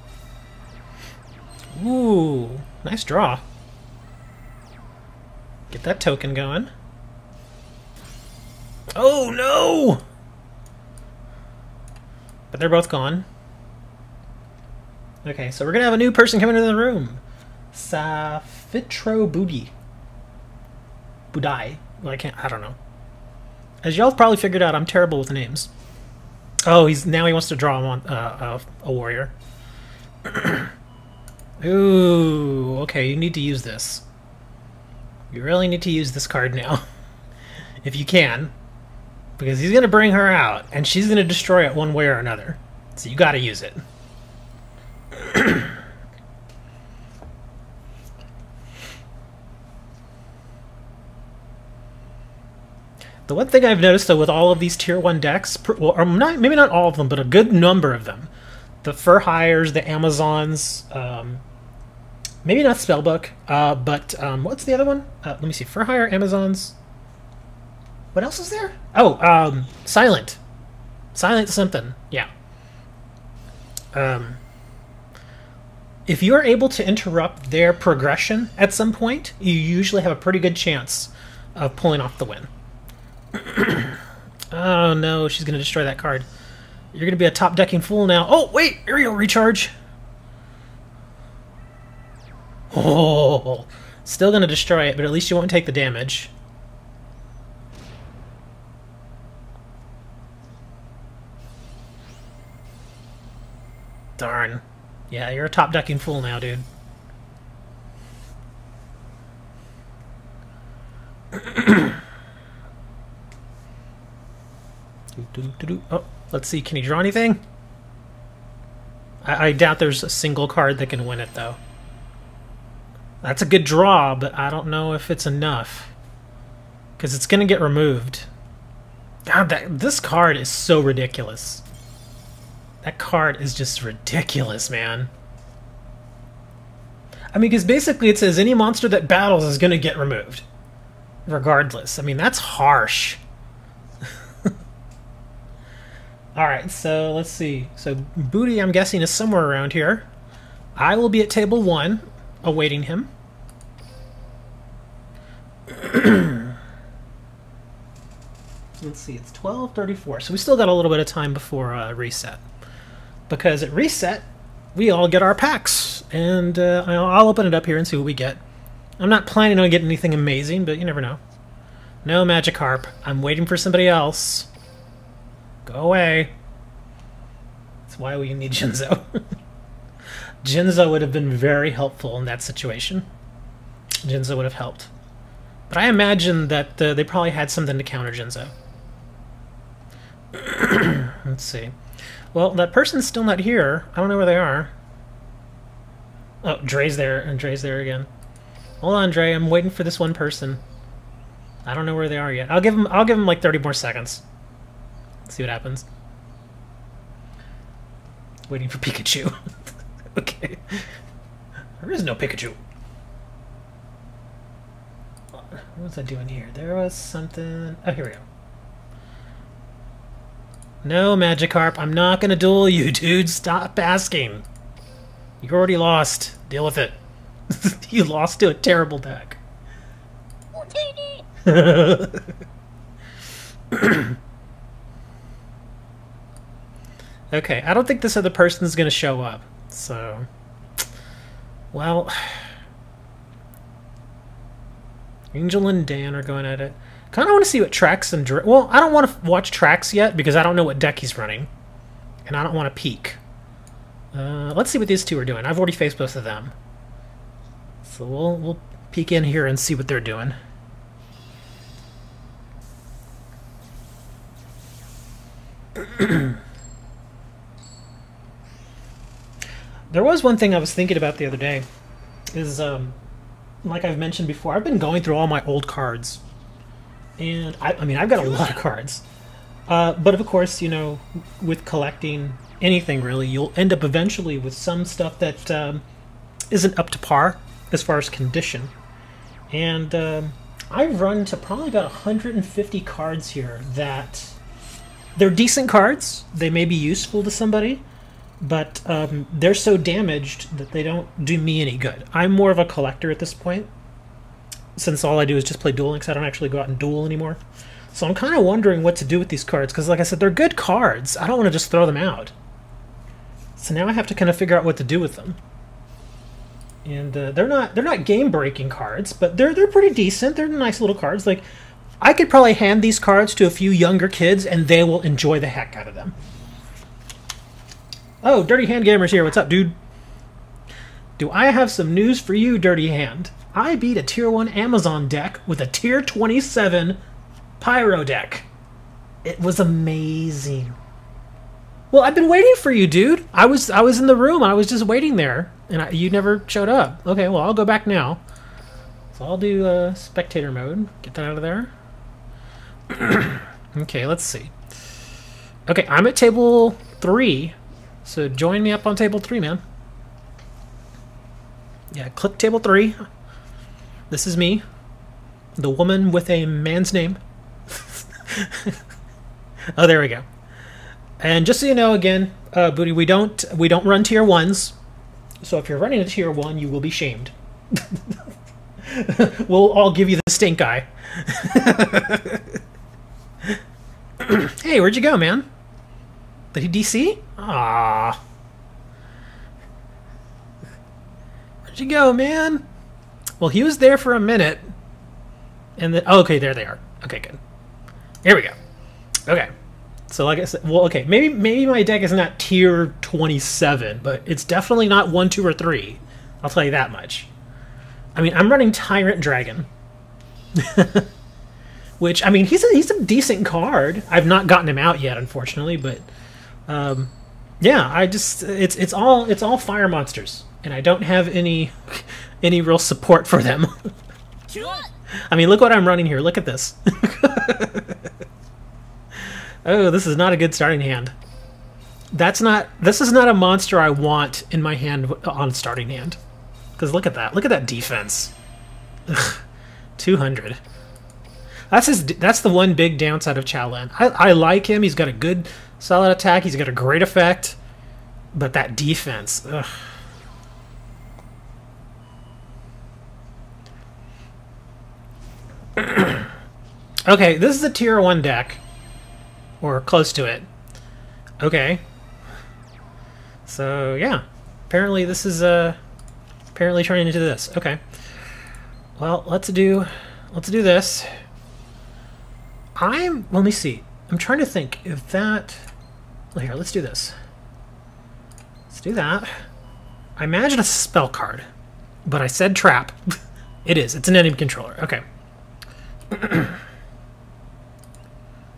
Ooh, nice draw. Get that token going. Oh no! But they're both gone. Okay, so we're gonna have a new person coming into the room. Safitro Budai. Well, I don't know. As y'all probably figured out, I'm terrible with names. Oh, he wants to draw him on a warrior. Ooh, okay, you need to use this. You really need to use this card now. If you can. Because he's going to bring her out, and she's going to destroy it one way or another. So you got to use it. The one thing I've noticed, though, with all of these Tier 1 decks, well, or maybe not all of them, but a good number of them, the Fur Hires, the Amazons, maybe not Spellbook, but what's the other one? Let me see. Fur Hire, Amazons. What else is there? Oh, Silent. Silent something. Yeah. If you're able to interrupt their progression at some point, you usually have a pretty good chance of pulling off the win. Oh no, she's going to destroy that card. You're going to be a top-decking fool now. Oh, wait! Aerial recharge! Oh, still going to destroy it, but at least you won't take the damage. Darn. Yeah, you're a top-decking fool now, dude. Oh, let's see. Can he draw anything? I doubt there's a single card that can win it, though. That's a good draw, but I don't know if it's enough. Because it's going to get removed. God, this card is so ridiculous. That card is just ridiculous, man. I mean, because basically it says any monster that battles is going to get removed. Regardless. I mean, that's harsh. Alright, so let's see. So Booty, I'm guessing, is somewhere around here. I will be at table 1, awaiting him. Let's see, it's 12:34, so we still got a little bit of time before reset. Because at reset, we all get our packs, and I'll open it up here and see what we get. I'm not planning on getting anything amazing, but you never know. No Magikarp. I'm waiting for somebody else. Go away. That's why we need Jinzo. Jinzo would have been very helpful in that situation. Jinzo would have helped. But I imagine that they probably had something to counter Jinzo. Let's see. Well, that person's still not here. I don't know where they are. Oh, Dre's there, and Dre's there again. Hold on, Dre. I'm waiting for this one person. I don't know where they are yet. I'll give him like 30 more seconds. See what happens. Waiting for Pikachu. Okay. There is no Pikachu. What was I doing here? There was something... Oh, here we go. No, Magikarp. I'm not going to duel you, dude. Stop asking. You already lost. Deal with it. You lost to a terrible deck. Okay, I don't think this other person is going to show up. So, well, Angel and Dan are going at it. Kind of want to see what Trax and well, I don't want to watch Trax yet because I don't know what deck he's running, and I don't want to peek. Let's see what these two are doing. I've already faced both of them, so we'll peek in here and see what they're doing. There was one thing I was thinking about the other day, is like I've mentioned before, I've been going through all my old cards, and I mean, I've got a lot of cards. But of course, you know, with collecting anything really, you'll end up eventually with some stuff that isn't up to par as far as condition. And I've run to probably about 150 cards here that they're decent cards. They may be useful to somebody, but they're so damaged that they don't do me any good. I'm more of a collector at this point, since all I do is just play Duel Links. I don't actually go out and duel anymore. So I'm kind of wondering what to do with these cards, because like I said, they're good cards. I don't want to just throw them out. So now I have to kind of figure out what to do with them. And they're not game-breaking cards, but they're pretty decent. They're nice little cards. Like, I could probably hand these cards to a few younger kids, and they will enjoy the heck out of them. Oh, Dirty Hand Gamer's here. What's up, dude? Do I have some news for you, Dirty Hand? I beat a Tier 1 Amazon deck with a Tier 27 Pyro deck. It was amazing. Well, I've been waiting for you, dude. I was in the room. I was just waiting there, and you never showed up. Okay, well, I'll go back now. So I'll do spectator mode. Get that out of there. Okay, let's see. Okay, I'm at table 3, so join me up on table 3, man. Yeah, click table 3. This is me, the woman with a man's name. Oh, there we go. And just so you know, again, Booty, we don't run tier 1s. So if you're running a tier 1, you will be shamed. We'll all give you the stink eye. Hey, where'd you go, man? Did he DC? Ah. Where'd you go, man? Well, he was there for a minute. And then, oh, okay, there they are. Okay, good. Here we go. Okay. So like I said, well, okay, maybe my deck is not tier 27, but it's definitely not 1, 2, or 3. I'll tell you that much. I mean, I'm running Tyrant Dragon. Which, I mean, he's a decent card. I've not gotten him out yet, unfortunately, but yeah, I just it's all fire monsters, and I don't have any real support for them. I mean, look what I'm running here. Look at this. Oh, this is not a good starting hand. This is not a monster I want in my hand on starting hand. Because look at that. Look at that defense. Ugh, 200. That's the one big downside of Chaolan. I like him. He's got a good solid attack. He's got a great effect. But that defense. Ugh. Okay, this is a tier 1 deck. Or close to it. Okay. So, yeah. Apparently this is, apparently turning into this. Okay. Well, let's do this. Let me see. I'm trying to think if that... Well, here, let's do this. Let's do that. I imagine a spell card. But I said trap. It is. It's an enemy controller. Okay.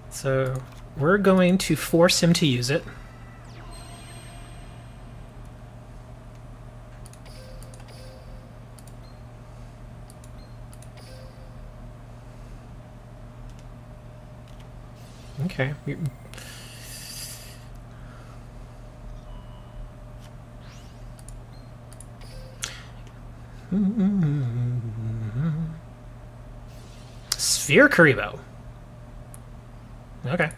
So... we're going to force him to use it. Okay. Sphere Karibo. Okay.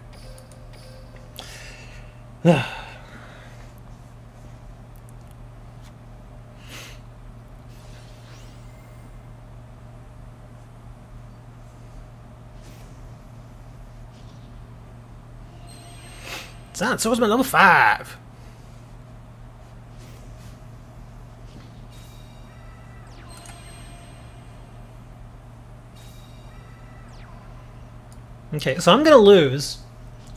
So was my level 5. Okay, so I'm gonna lose.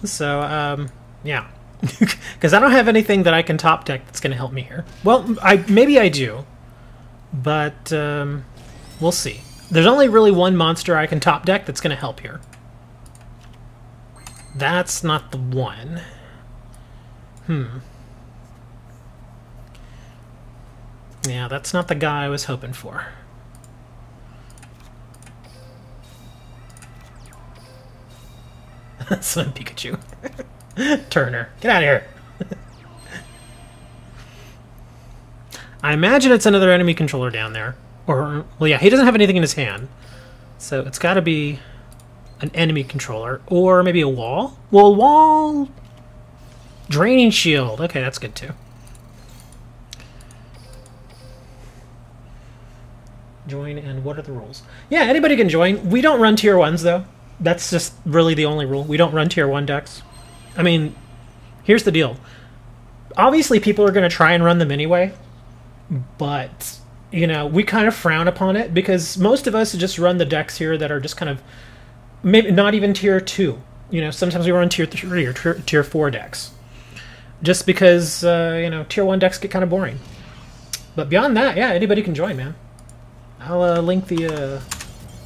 So, yeah. Because I don't have anything that I can top deck that's going to help me here. Well, maybe I do. But, we'll see. There's only really one monster I can top deck that's going to help here. That's not the one. Yeah, that's not the guy I was hoping for. Swim Pikachu. Turner, get out of here. I imagine it's another enemy controller down there. Or, well, yeah, he doesn't have anything in his hand. So it's got to be an enemy controller. Or maybe a wall? Well, a wall... Draining Shield. Okay, that's good too. Join, and what are the rules? Yeah, anybody can join. We don't run tier 1s, though. That's just really the only rule. We don't run tier 1 decks. I mean, here's the deal. Obviously, people are going to try and run them anyway. But, you know, we kind of frown upon it because most of us just run the decks here that are just kind of maybe not even tier 2. You know, sometimes we run tier 3 or tier 4 decks. Just because, you know, tier 1 decks get kind of boring. But beyond that, yeah, anybody can join, man. I'll link the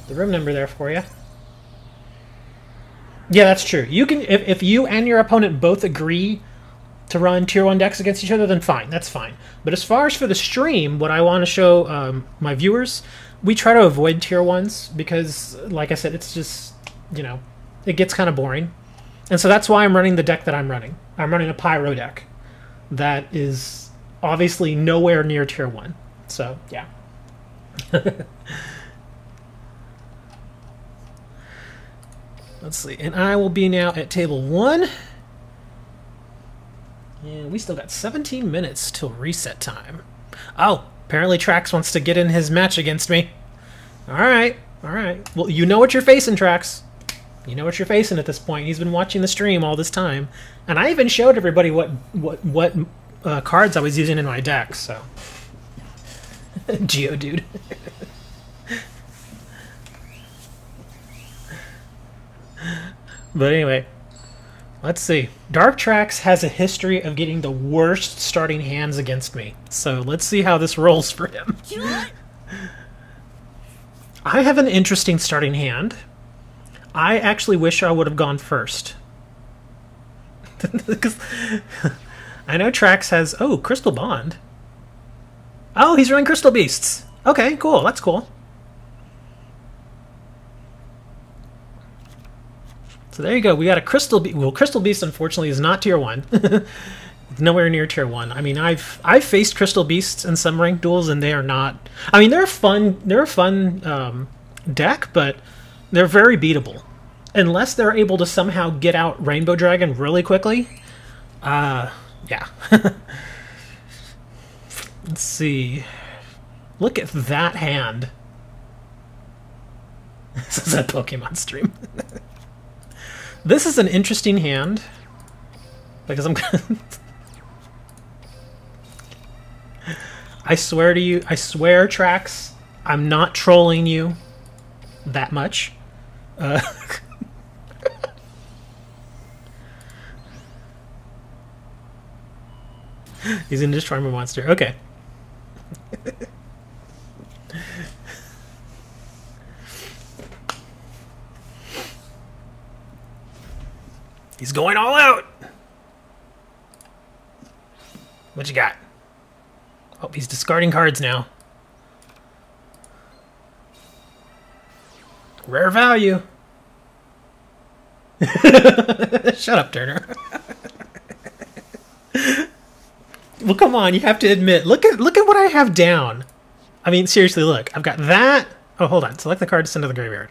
room number there for you. Yeah, that's true. You can, if you and your opponent both agree to run tier 1 decks against each other, then fine, that's fine. But as far as for the stream, what I want to show my viewers, we try to avoid tier 1s because, like I said, it's just, you know, it gets kind of boring. And so that's why I'm running the deck that I'm running. I'm running a Pyro deck that is obviously nowhere near tier 1. So, yeah. Let's see, and I will be now at table 1. And we still got 17 minutes till reset time. Oh, apparently Trax wants to get in his match against me. Alright, alright. Well, you know what you're facing, Trax. You know what you're facing at this point. He's been watching the stream all this time. And I even showed everybody what cards I was using in my deck, so... Yugioh dude. But anyway, let's see. Dark Trax has a history of getting the worst starting hands against me. So let's see how this rolls for him. I have an interesting starting hand. I actually wish I would have gone first. Because I know Trax has... Oh, Crystal Bond. Oh, he's running Crystal Beasts. Okay, cool. That's cool. So there you go. We got a Crystal Beast. Well, Crystal Beast, unfortunately, is not tier 1. Nowhere near tier 1. I mean, I've faced Crystal Beasts in some ranked duels, and they are not... I mean, they're fun. They're a fun deck, but they're very beatable. Unless they're able to somehow get out Rainbow Dragon really quickly. Yeah. Let's see. Look at that hand. This is a Pokemon stream. This is an interesting hand. Because I'm gonna... I swear to you, I swear, Trax, I'm not trolling you that much. He's gonna destroy my monster. Okay. He's going all out. What you got? Oh, he's discarding cards now. Rare value. Shut up, Turner. Well, come on, you have to admit. Look at what I have down. I mean, seriously, look. I've got that. Oh, hold on. Select the card to send to the graveyard.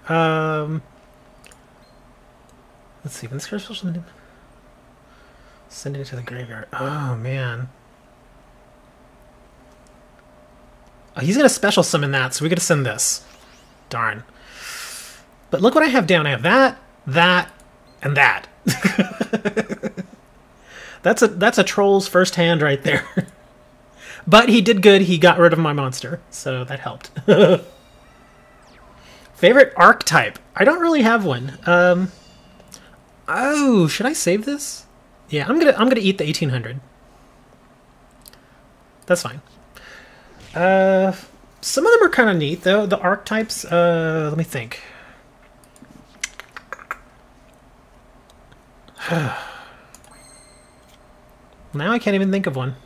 Let's see. When this card's special, send it to the graveyard. Oh man. Oh, he's gonna special summon that, so we gotta send this. Darn. But look what I have down. I have that, that, and that. That's a troll's first hand right there. But he did good. He got rid of my monster, so that helped. Favorite archetype? I don't really have one. Oh, should I save this? Yeah, I'm gonna eat the 1800. That's fine. Some of them are kind of neat though. The archetypes. Let me think. Now I can't even think of one.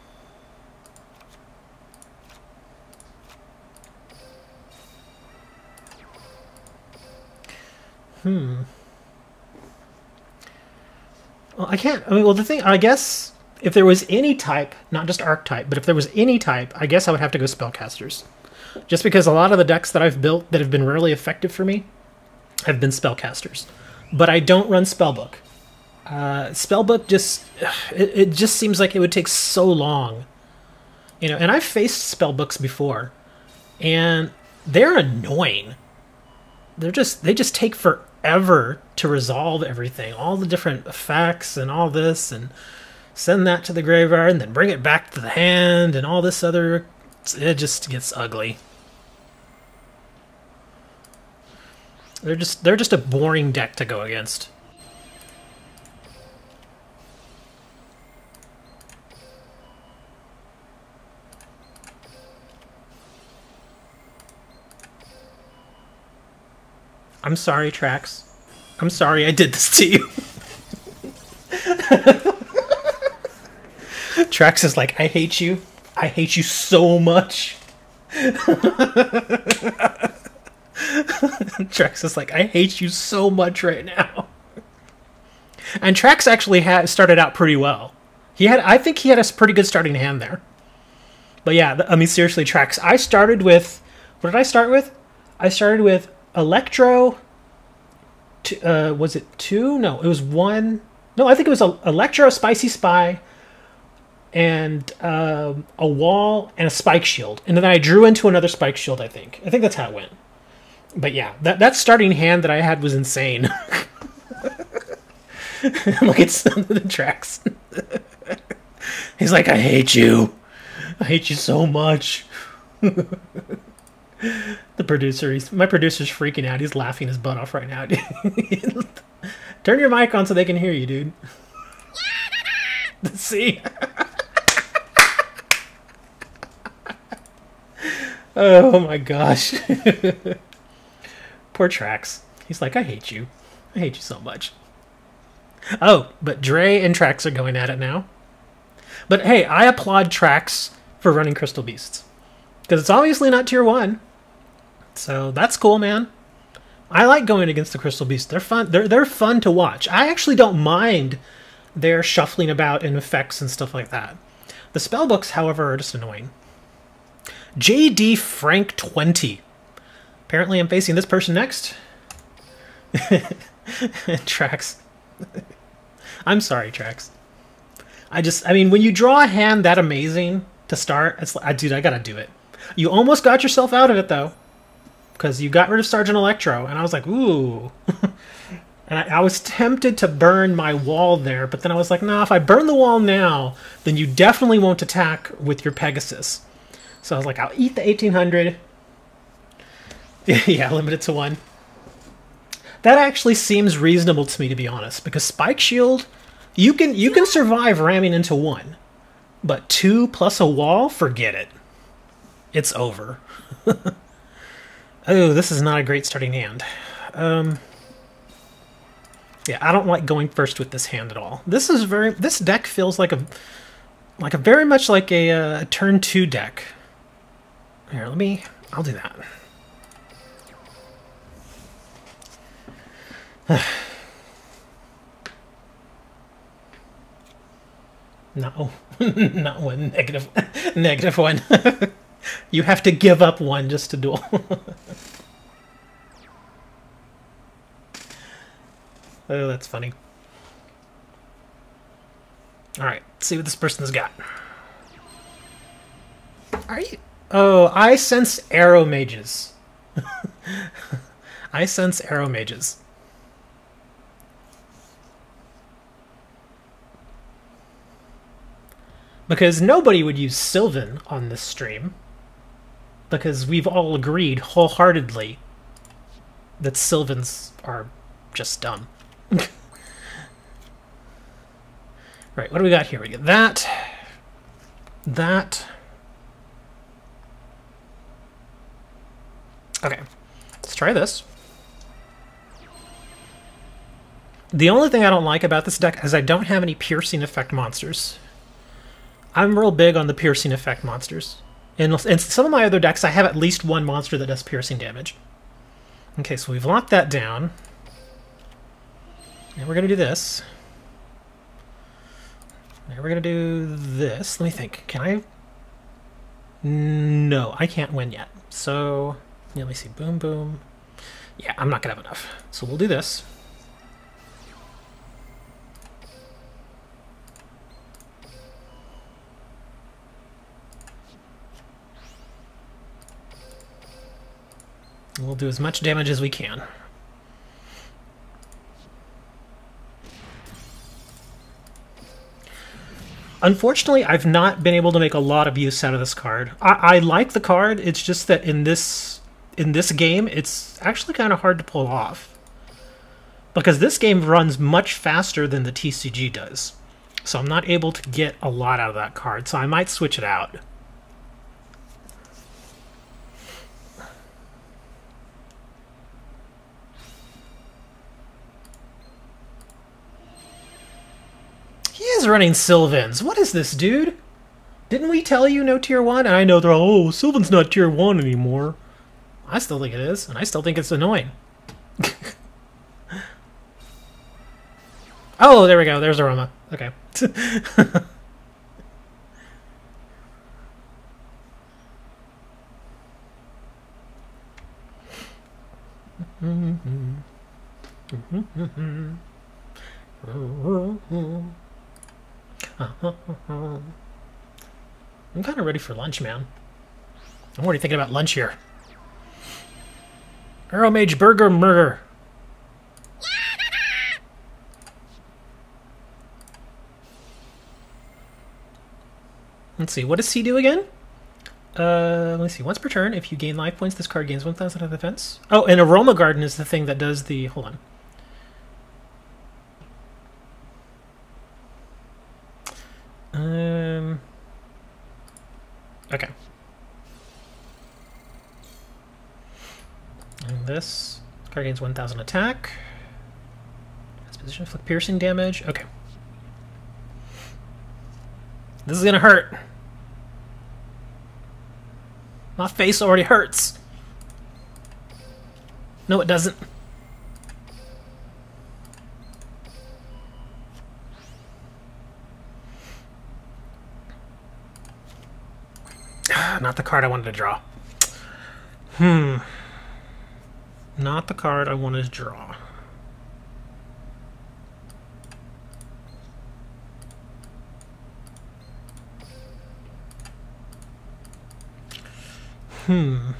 Well, I can't. I mean, well, the thing, I guess, if there was any type, not just archetype, but if there was any type, I guess I would have to go spellcasters. Just because a lot of the decks that I've built that have been really effective for me have been spellcasters. But I don't run spellbook. Spellbook just, it just seems like it would take so long. You know, and I've faced spellbooks before, and they're annoying. They just take forever to resolve everything, all the different effects and all this, and send that to the graveyard and then bring it back to the hand and all this other. It just gets ugly. They're just a boring deck to go against. I'm sorry, Trax. I'm sorry I did this to you. Trax is like, I hate you. I hate you so much. Trax is like, I hate you so much right now. And Trax actually started out pretty well. I think he had a pretty good starting hand there. But yeah, I mean, seriously, Trax. I started with, what did I start with? I started with Electro. Was it 2? No, it was 1. No, I think it was Electro, Spicy Spy, and a wall and a spike shield, and then I drew into another spike shield. I think that's how it went. But yeah, that starting hand that I had was insane. Look at some of the tracks. He's like, I hate you so much. The producer, my producer's freaking out. He's laughing his butt off right now, dude. Turn your mic on so they can hear you, dude. See? Oh my gosh. Poor Trax. He's like, I hate you. I hate you so much. Oh, but Dre and Trax are going at it now. But hey, I applaud Trax for running Crystal Beasts. Because it's obviously not tier 1. So that's cool, man. I like going against the Crystal Beasts. They're fun. They're fun to watch. I actually don't mind their shuffling about and effects and stuff like that. The spellbooks, however, are just annoying. JD Frank 20. Apparently I'm facing this person next. Trax. I'm sorry, Trax. I mean, when you draw a hand that amazing to start, it's like, dude, I gotta do it. You almost got yourself out of it, though. Because you got rid of Sergeant Electro, and I was like, ooh. And I was tempted to burn my wall there, but then I was like, nah, if I burn the wall now, then you definitely won't attack with your Pegasus. So I was like, I'll eat the 1800. Yeah, limit it to 1. That actually seems reasonable to me, to be honest, because Spike Shield, you can survive ramming into 1, but 2 plus a wall, forget it. It's over. Oh, this is not a great starting hand. Yeah, I don't like going first with this hand at all. This deck feels like a very much like a turn 2 deck. Here, I'll do that. No, not 1. Negative 1. You have to give up 1 just to duel. Oh, that's funny. Alright, let's see what this person's got. Are you... Oh, I sense arrow mages. I sense arrow mages. Because nobody would use Sylvan on this stream. Because we've all agreed wholeheartedly that Sylvans are just dumb. Right, what do we got here? We get that. That. Okay, let's try this. The only thing I don't like about this deck is I don't have any piercing effect monsters. I'm real big on the piercing effect monsters. In some of my other decks, I have at least 1 monster that does piercing damage. Okay, so we've locked that down. And we're going to do this. Now we're gonna do this. Let me think. Can I? No, I can't win yet. So yeah, let me see. Boom, boom. Yeah, I'm not gonna have enough. So we'll do this. We'll do as much damage as we can. Unfortunately, I've not been able to make a lot of use out of this card. I like the card, it's just that in this game, it's actually kind of hard to pull off. Because this game runs much faster than the TCG does. So I'm not able to get a lot out of that card, so I might switch it out. He is running Sylvans. What is this, dude? Didn't we tell you no tier 1? And I know they're all, oh, Sylvan's not tier 1 anymore. I still think it is, and I still think it's annoying. Oh, there we go. There's Aroma. Okay. I'm kind of ready for lunch, man. I'm already thinking about lunch here. Arrow Mage Burger Murder. Let's see, what does C do again? Let me see. Once per turn, if you gain life points, this card gains 1,000 of defense. Oh, and Aroma Garden is the thing that does the... Hold on. Okay. And this card gains 1,000 attack. Its position inflict piercing damage. Okay. This is gonna hurt. My face already hurts. No, it doesn't. Not the card I wanted to draw. Not the card I wanted to draw. No,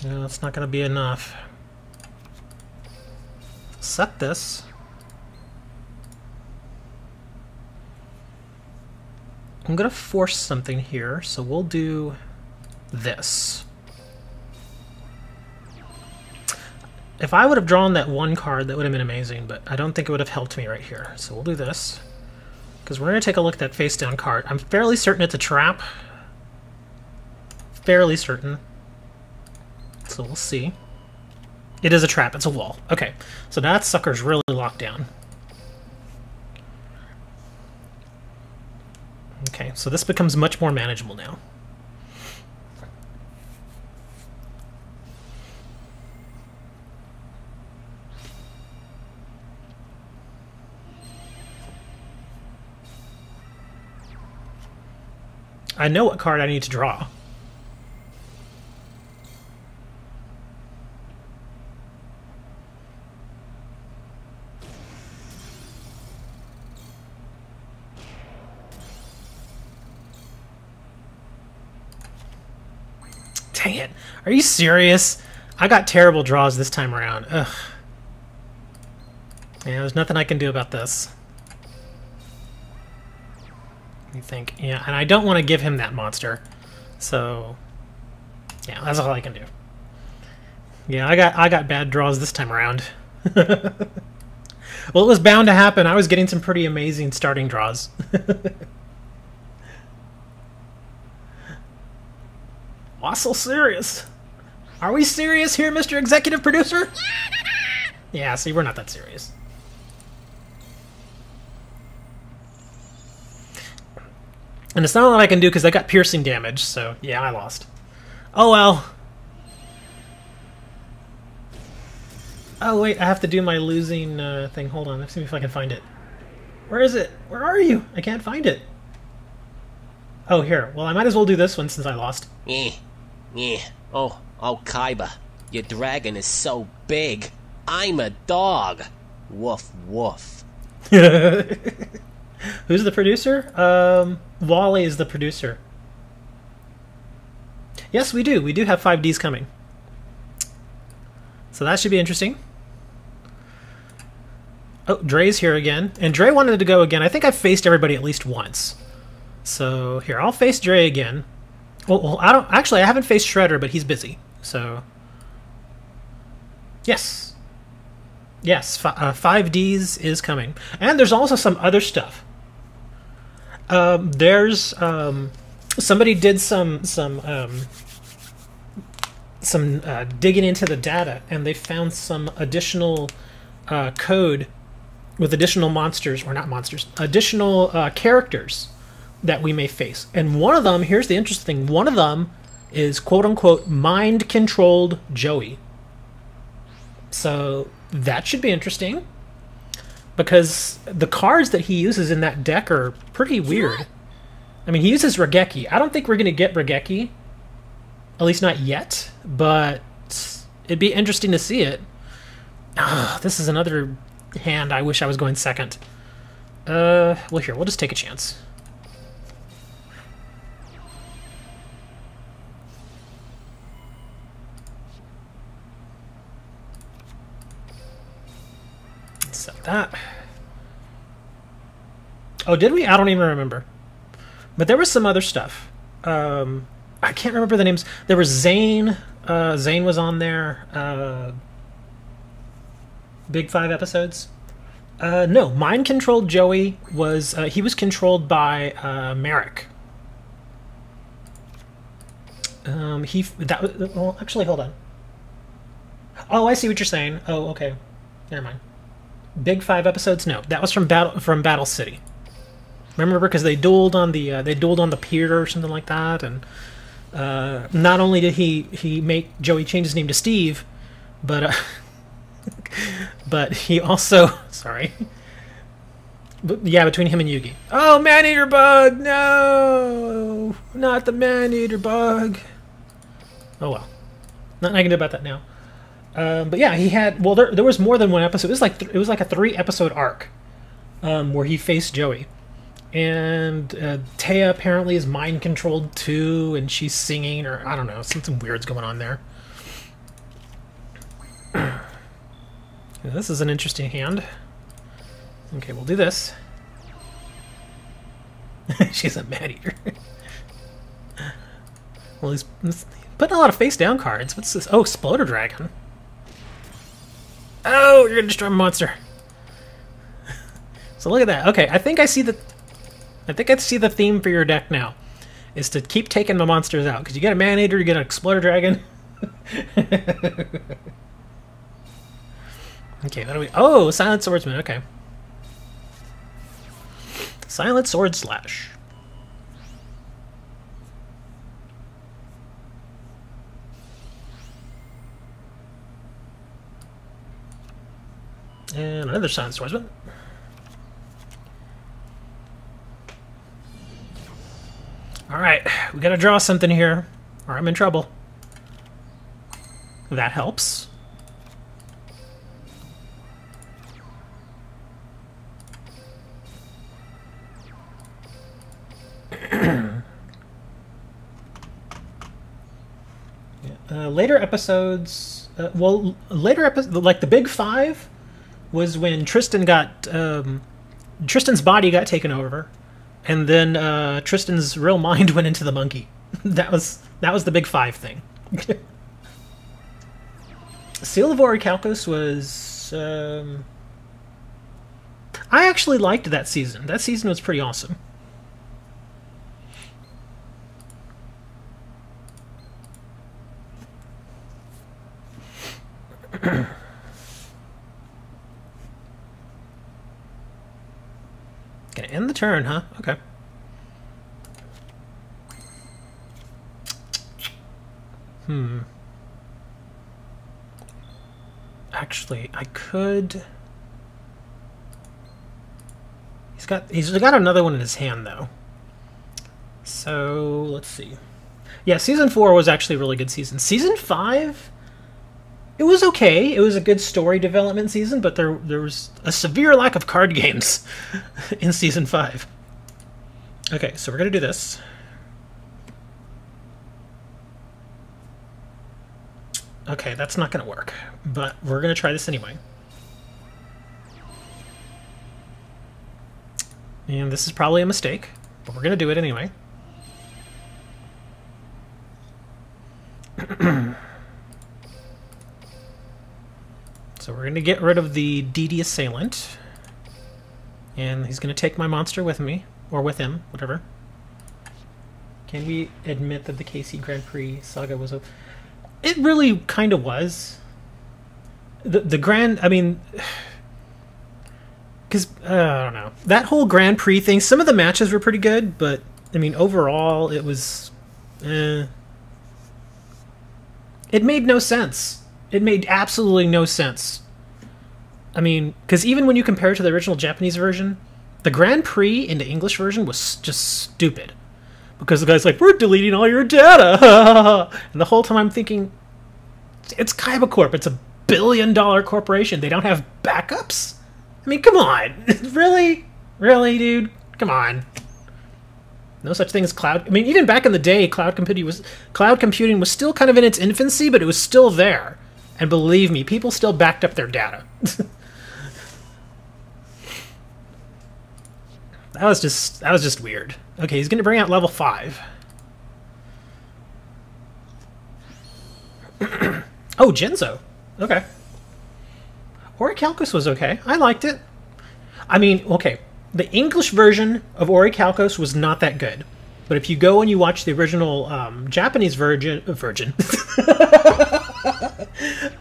that's not going to be enough. Set this. I'm going to force something here, so we'll do this. If I would have drawn that one card, that would have been amazing, but I don't think it would have helped me right here. So we'll do this. Because we're going to take a look at that face-down card. I'm fairly certain it's a trap. Fairly certain. So we'll see. It is a trap. It's a wall. Okay. So that sucker's really locked down. Okay. So this becomes much more manageable now. I know what card I need to draw. Dang it. Are you serious? I got terrible draws this time around. Ugh. Yeah, there's nothing I can do about this. You think? Yeah, and I don't want to give him that monster. So, yeah, that's all I can do. Yeah, I got bad draws this time around. Well, it was bound to happen. I was getting some pretty amazing starting draws. Also serious. Are we serious here, Mr. Executive Producer? Yeah, see, we're not that serious. And it's not a lot I can do because I got piercing damage, so yeah, I lost. Oh well. Oh wait, I have to do my losing thing. Hold on, let's see if I can find it. Where is it? Where are you? I can't find it. Oh, here. Well, I might as well do this one since I lost. Yeah. Oh, Kaiba. Your dragon is so big. I'm a dog. Woof, woof. Who's the producer? Wally is the producer. Yes, we do. We do have 5Ds coming. So that should be interesting. Oh, Dre's here again. And Dre wanted to go again. I think I've faced everybody at least once. So here, I'll face Dre again. Well, I haven't faced Shredder, but he's busy. So yes. Yes, 5Ds is coming. And there's also some other stuff. There's somebody did some digging into the data, and they found some additional code with additional monsters, or not monsters, additional characters that we may face. And one of them, here's the interesting thing, one of them is quote-unquote mind-controlled Joey. So that should be interesting, because the cards that he uses in that deck are pretty weird. I mean, he uses Regeki. I don't think we're going to get Regeki, at least not yet, but it'd be interesting to see it. This is another hand I wish I was going second. Well, here, we'll just take a chance. Set that. Oh, did we? I don't even remember. But there was some other stuff. I can't remember the names. There was Zane. Zane was on there. Big 5 episodes. No, mind-controlled Joey was... he was controlled by Merrick. Well, actually, hold on. Oh, I see what you're saying. Oh, okay. Never mind. Big 5 episodes? No, that was from Battle City. Remember, because they dueled on the pier or something like that, and not only did he make Joey change his name to Steve, but but he also between him and Yugi. Oh, man-eater bug! No, not the man-eater bug. Oh well, nothing I can do about that now. But yeah, he had. Well, there was more than one episode. It was like a 3-episode arc where he faced Joey. And Taya apparently is mind controlled too, and she's singing, or I don't know, something weird's going on there. This is an interesting hand. Okay, we'll do this. She's a man-eater. Well, he's putting a lot of face-down cards. What's this? Oh, Exploder Dragon. Oh, you're gonna destroy my monster. So look at that. Okay, I think I see the theme for your deck now, is to keep taking the monsters out, because you get a man-eater, you get an Exploder Dragon. Okay, what do we... Oh, Silent Swordsman, okay. Silent Sword Slash. And another Silent Swordsman. Alright, we gotta draw something here, or I'm in trouble. That helps. Later episodes, like the Big 5 was when Tristan got, Tristan's body got taken over, and then Tristan's real mind went into the monkey. that was the Big 5 thing. Seal of Orichalcos was... I actually liked that season. That season was pretty awesome. Gonna end the turn, huh? Okay. Actually, I could... He's got another one in his hand though. So let's see. Yeah, season 4 was actually a really good season. Season 5, it was okay. It was a good story development season, but there was a severe lack of card games in season 5. Okay, so we're gonna do this. Okay, that's not gonna work, but we're gonna try this anyway. And this is probably a mistake, but we're gonna do it anyway. So we're going to get rid of the DD Assailant. And he's going to take my monster with me. Or with him, whatever. Can we admit that the KC Grand Prix saga was a... It really kind of was. The Grand... I mean... Because, I don't know. That whole Grand Prix thing, some of the matches were pretty good, but, I mean, overall, it was... It made no sense. It made absolutely no sense. I mean, because even when you compare it to the original Japanese version, the Grand Prix in the English version was just stupid. Because the guy's like, we're deleting all your data! And the whole time I'm thinking, it's Kaiba Corp. It's a billion-dollar corporation. They don't have backups? I mean, come on. Really? Really, dude? Come on. No such thing as cloud. I mean, even back in the day, cloud computing was still kind of in its infancy, but it was still there. And believe me, people still backed up their data. That was just weird. Okay, he's gonna bring out level 5. Oh, Genzo. Okay. Orichalcos was okay. I liked it. I mean, okay. The English version of Orichalcos was not that good. But if you go and you watch the original Japanese version...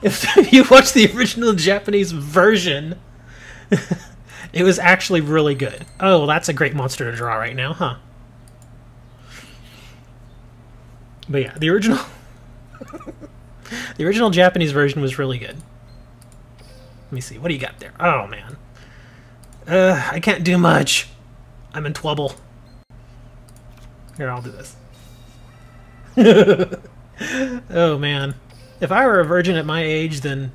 if you watch the original Japanese version, it was actually really good. Oh, that's a great monster to draw right now, huh? But yeah, the original... the original Japanese version was really good. Let me see, what do you got there? Oh, man. I can't do much. I'm in trouble. Here, I'll do this. Oh, man. If I were a virgin at my age, then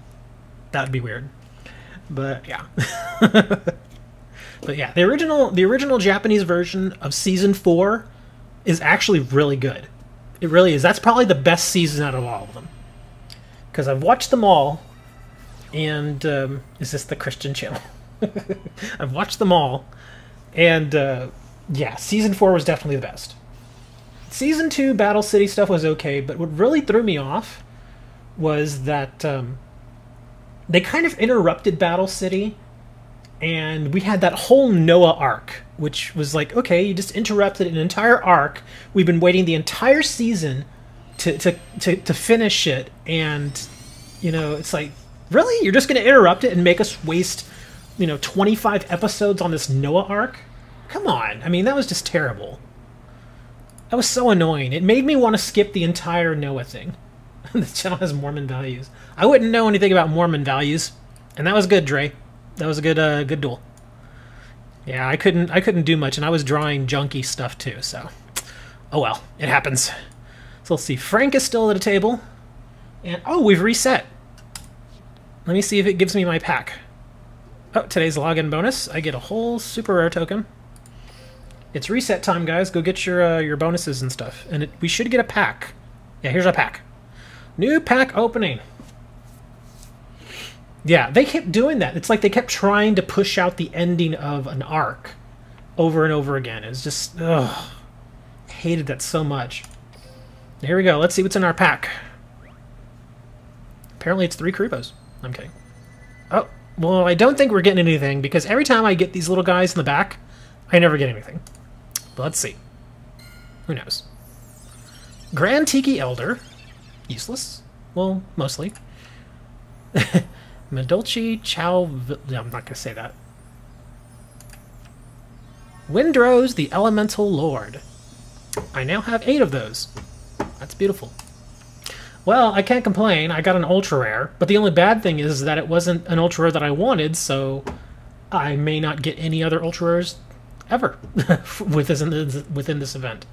that would be weird. But, yeah. But, yeah, the original Japanese version of Season 4 is actually really good. It really is. That's probably the best season out of all of them. Because I've watched them all, and, is this the Christian channel? I've watched them all, and yeah, Season 4 was definitely the best. Season 2 Battle City stuff was okay, but what really threw me off was that they kind of interrupted Battle City, and we had that whole Noah arc, which was like, okay, you just interrupted an entire arc. We've been waiting the entire season to finish it, and, you know, it's like, really? You're just going to interrupt it and make us waste... 25 episodes on this Noah arc? Come on. I mean, that was just terrible. That was so annoying. It made me want to skip the entire Noah thing. This channel has Mormon values. I wouldn't know anything about Mormon values. And that was good, Dre. That was a good duel. Yeah, I couldn't do much, and I was drawing junky stuff too, so... Oh well, it happens. So let's see. Frank is still at a table. And, oh, we've reset. Let me see if it gives me my pack. Oh, today's login bonus. I get a whole super rare token. It's reset time, guys. Go get your bonuses and stuff. And we should get a pack. Yeah, here's our pack. New pack opening. Yeah, they kept doing that. It's like they kept trying to push out the ending of an arc over and over again. It's just, ugh. Hated that so much. Here we go. Let's see what's in our pack. Apparently it's 3 Creepos. I'm kidding. Oh. Well, I don't think we're getting anything, because every time I get these little guys in the back, I never get anything. But let's see. Who knows? Grand Tiki Elder. Useless. Well, mostly. Medolci Chow... No, I'm not going to say that. Windrose, the Elemental Lord. I now have 8 of those. That's beautiful. Well, I can't complain. I got an ultra rare, but the only bad thing is that it wasn't an ultra rare that I wanted, so I may not get any other ultra rares ever within this event.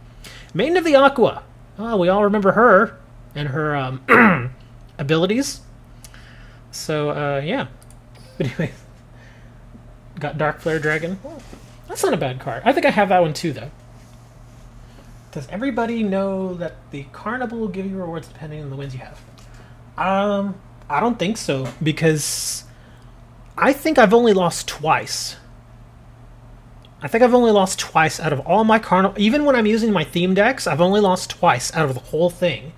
Maiden of the Aqua. Oh, we all remember her and her abilities. So, yeah. But anyway, got Dark Flare Dragon. Oh, that's not a bad card. I think I have that one too, though. Does everybody know that the carnival will give you rewards depending on the wins you have? I don't think so, because I think I've only lost twice. I think I've only lost twice out of all my carnival. Even when I'm using my theme decks, I've only lost twice out of the whole thing.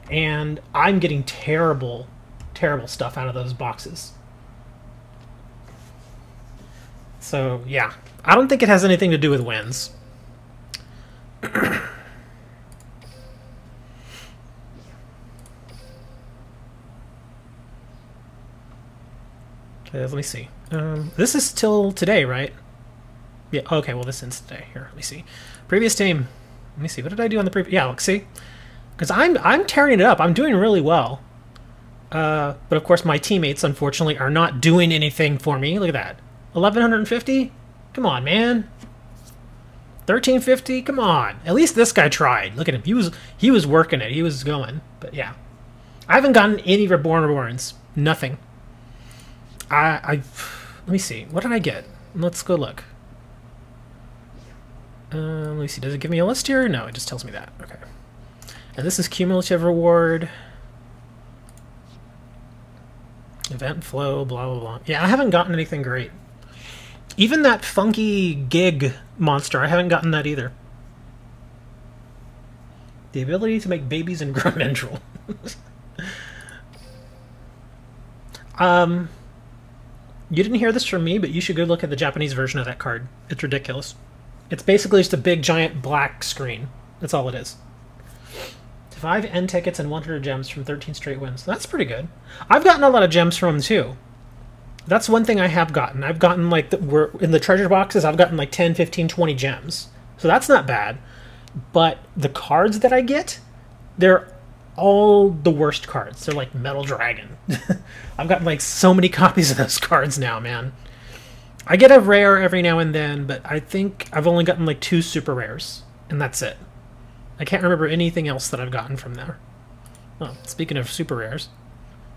And I'm getting terrible, terrible stuff out of those boxes. So, yeah. I don't think it has anything to do with wins. Let me see. This is till today, right? Yeah, okay, well this ends today. Here, let me see. Previous team. Let me see. What did I do on the previous... Yeah, look, see? Because I'm tearing it up. I'm doing really well. But of course my teammates, unfortunately, are not doing anything for me. Look at that. 1,150? Come on, man. 1,350? Come on. At least this guy tried. Look at him. He was working it. He was going. But yeah. I haven't gotten any Reborns. Nothing. Let me see. What did I get? Let's go look. Let me see. Does it give me a list here? No, it just tells me that. Okay. And this is cumulative reward. Event flow, blah, blah, blah. Yeah, I haven't gotten anything great. Even that funky gig monster, I haven't gotten that either. The ability to make babies and grow menstrual. You didn't hear this from me, but you should go look at the Japanese version of that card. It's ridiculous. It's basically just a big, giant black screen. That's all it is. 5 end tickets and 100 gems from 13 straight wins. That's pretty good. I've gotten a lot of gems from them, too. That's one thing I have gotten. I've gotten, like, in the treasure boxes, I've gotten, like, 10, 15, 20 gems. So that's not bad. But the cards that I get, they're all the worst cards. They're like Metal Dragon. I've gotten like so many copies of those cards now, man. I get a rare every now and then, but I think I've only gotten like 2 super rares, and that's it. I can't remember anything else that I've gotten from there. Well, speaking of super rares,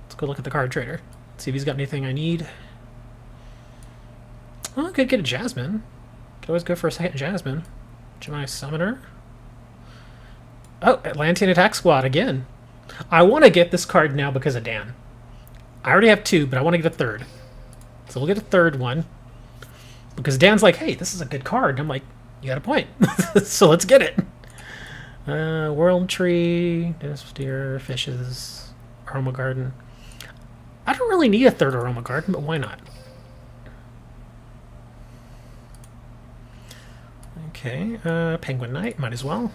let's go look at the card trader. See if he's got anything I need. Oh, I could get a Jasmine. Could always go for a second Jasmine. Gemini Summoner. Oh, Atlantean Attack Squad again. I want to get this card now because of Dan. I already have 2, but I want to get a 3rd. So we'll get a 3rd one. Because Dan's like, hey, this is a good card. And I'm like, you got a point. So let's get it. World Tree, Deer, Fishes, Aroma Garden. I don't really need a 3rd Aroma Garden, but why not? Okay, Penguin Knight, might as well.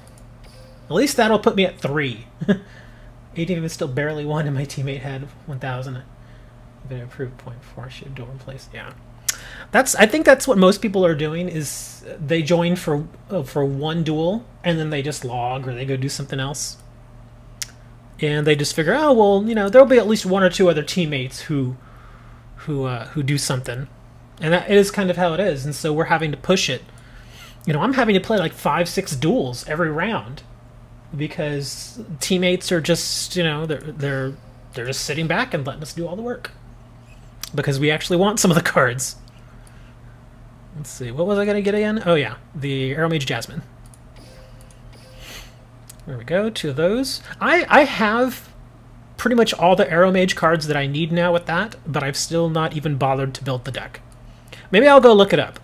At least that'll put me at 3. 18 is still barely won, and my teammate had 1,000. Been improved 0.4. Should duel in place. Yeah, I think that's what most people are doing. Is they join for one duel, and then they just log or they go do something else, and they just figure, oh well, you know, there'll be at least 1 or 2 other teammates who do something, and that is kind of how it is. And so we're having to push it. You know, I'm having to play like 5, 6 duels every round. Because teammates are just, you know, they're just sitting back and letting us do all the work. Because we actually want some of the cards. Let's see, what was I going to get again? Oh yeah, the Arrow Mage Jasmine. There we go, 2 of those. I have pretty much all the Arrow Mage cards that I need now with that, but I've still not even bothered to build the deck. Maybe I'll go look it up.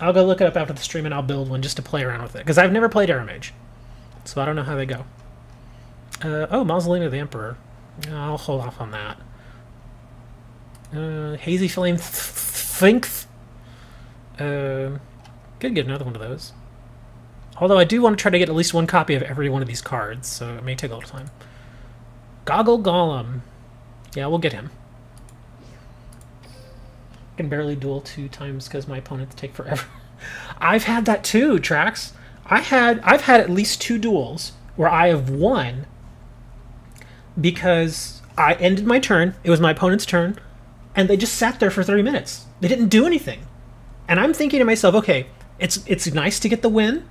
I'll go look it up after the stream and I'll build one just to play around with it. Because I've never played Arrow Mage. So I don't know how they go. Oh, Mausoleum of the Emperor. I'll hold off on that. Hazy Flame Think. Could get another one of those. Although I do want to try to get at least 1 copy of every one of these cards, so it may take a little time. Goggle Golem. Yeah, we'll get him. I can barely duel 2 times because my opponents take forever. I've had that too, Trax. I've had at least 2 duels where I have won because I ended my turn, it was my opponent's turn, and they just sat there for 30 minutes. They didn't do anything. And I'm thinking to myself, okay, It's nice to get the win,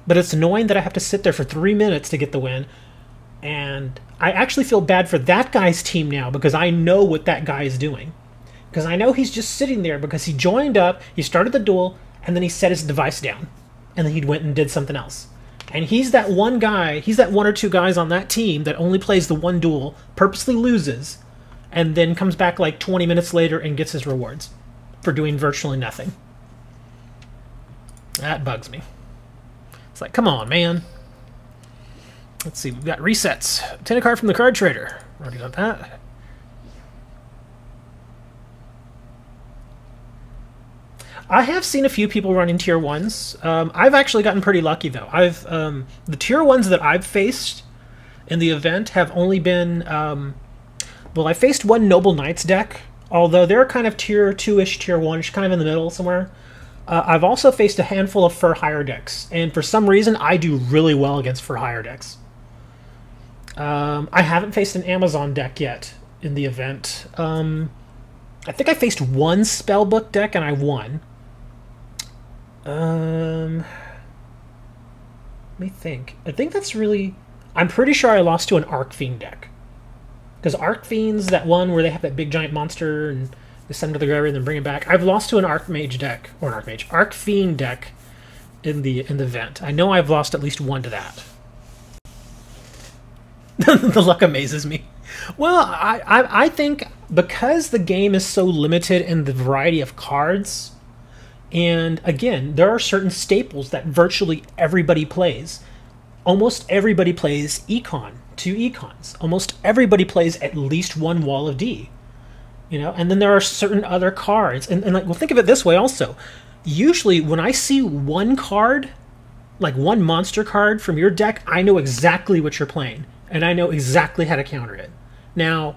but it's annoying that I have to sit there for 3 minutes to get the win. And I actually feel bad for that guy's team now because I know what that guy is doing. Because I know he's just sitting there because he joined up, he started the duel, and then he set his device down. And then he went and did something else. And he's that one guy, he's that one or two guys on that team that only plays the one duel, purposely loses, and then comes back like 20 minutes later and gets his rewards for doing virtually nothing. That bugs me. It's like, come on, man. Let's see, we've got resets. Obtain a card from the card trader. Already got that. I have seen a few people running tier 1s. I've actually gotten pretty lucky, though. The tier 1s that I've faced in the event have only been... well, I faced one Noble Knights deck, although they're kind of tier 2-ish, tier 1-ish, kind of in the middle somewhere. I've also faced a handful of Fur Hire decks, and for some reason, I do really well against Fur Hire decks. I haven't faced an Amazon deck yet in the event. I think I faced one Spellbook deck, and I won. Let me think. I think that's really... I'm pretty sure I lost to an Arcfiend deck. Because Arcfiend's that one where they have that big giant monster and they send it to the graveyard and then bring it back. I've lost to an Archmage deck, or an Archmage, Arcfiend deck in the event. I know I've lost at least one to that. The luck amazes me. Well, I think because the game is so limited in the variety of cards, and again, there are certain staples that virtually everybody plays. Almost everybody plays Econ, 2 Econs. Almost everybody plays at least one Wall of D. You know, and then there are certain other cards. And like, well, think of it this way also. Usually when I see one card, like one monster card from your deck, I know exactly what you're playing. And I know exactly how to counter it. Now,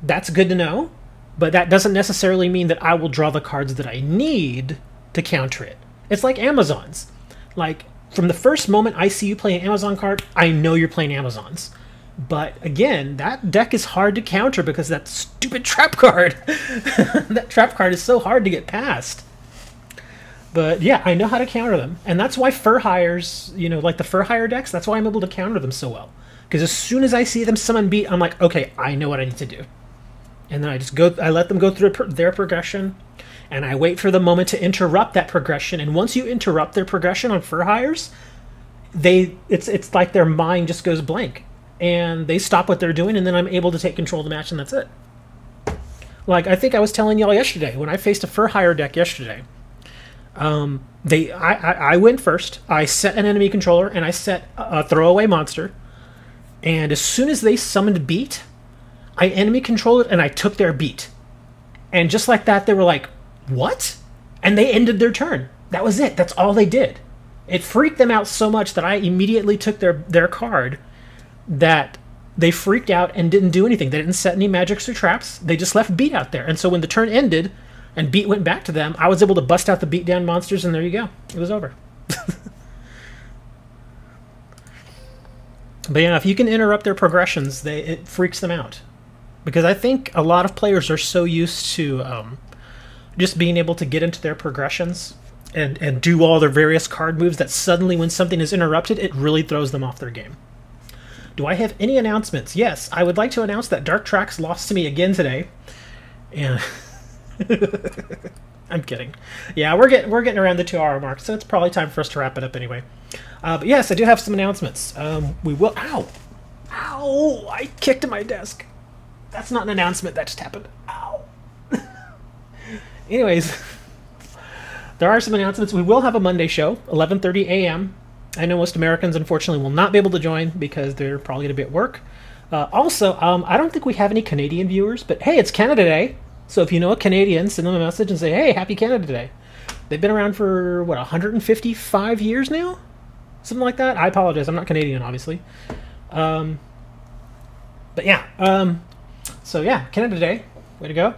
that's good to know, but that doesn't necessarily mean that I will draw the cards that I need to counter it. It's like Amazons. Like, from the first moment I see you play an Amazon card, I know you're playing Amazons. But again, that deck is hard to counter because that stupid trap card. That trap card is so hard to get past. But yeah, I know how to counter them. And that's why Fur Hires, you know, like the Fur Hire decks, that's why I'm able to counter them so well. Because as soon as I see them summon beat, I'm like, okay, I know what I need to do. And then I let them go through their progression, and I wait for the moment to interrupt that progression. And once you interrupt their progression on Fur Hires, it's like their mind just goes blank. And they stop what they're doing, and then I'm able to take control of the match, and that's it. Like, I think I was telling y'all yesterday, when I faced a Fur Hire deck yesterday, I went first. I set an enemy controller, and I set a throwaway monster. And as soon as they summoned beat, I enemy controlled it, and I took their beat. And just like that, they were like, what? And they ended their turn. That was it. That's all they did. It freaked them out so much that I immediately took their card, that they freaked out and didn't do anything. They didn't set any magics or traps. They just left beat out there. And so when the turn ended and beat went back to them, I was able to bust out the beat down monsters, and there you go. It was over. But yeah, if you can interrupt their progressions, it freaks them out. Because I think a lot of players are so used to just being able to get into their progressions and do all their various card moves that suddenly when something is interrupted, it really throws them off their game. Do I have any announcements? Yes, I would like to announce that Dark Tracks lost to me again today. And I'm kidding. Yeah, we're getting around the 2-hour mark, so it's probably time for us to wrap it up anyway. But yes, I do have some announcements. We will... Ow! Ow! I kicked at my desk. That's not an announcement. That just happened. Ow! Anyways, there are some announcements. We will have a Monday show, 11:30 a.m. I know most Americans, unfortunately, will not be able to join because they're probably going to be at work. Also, I don't think we have any Canadian viewers, but hey, it's Canada Day. So if you know a Canadian, send them a message and say, hey, happy Canada Day. They've been around for, what, 155 years now? Something like that. I apologize. I'm not Canadian, obviously. But yeah. So yeah, Canada Day. Way to go.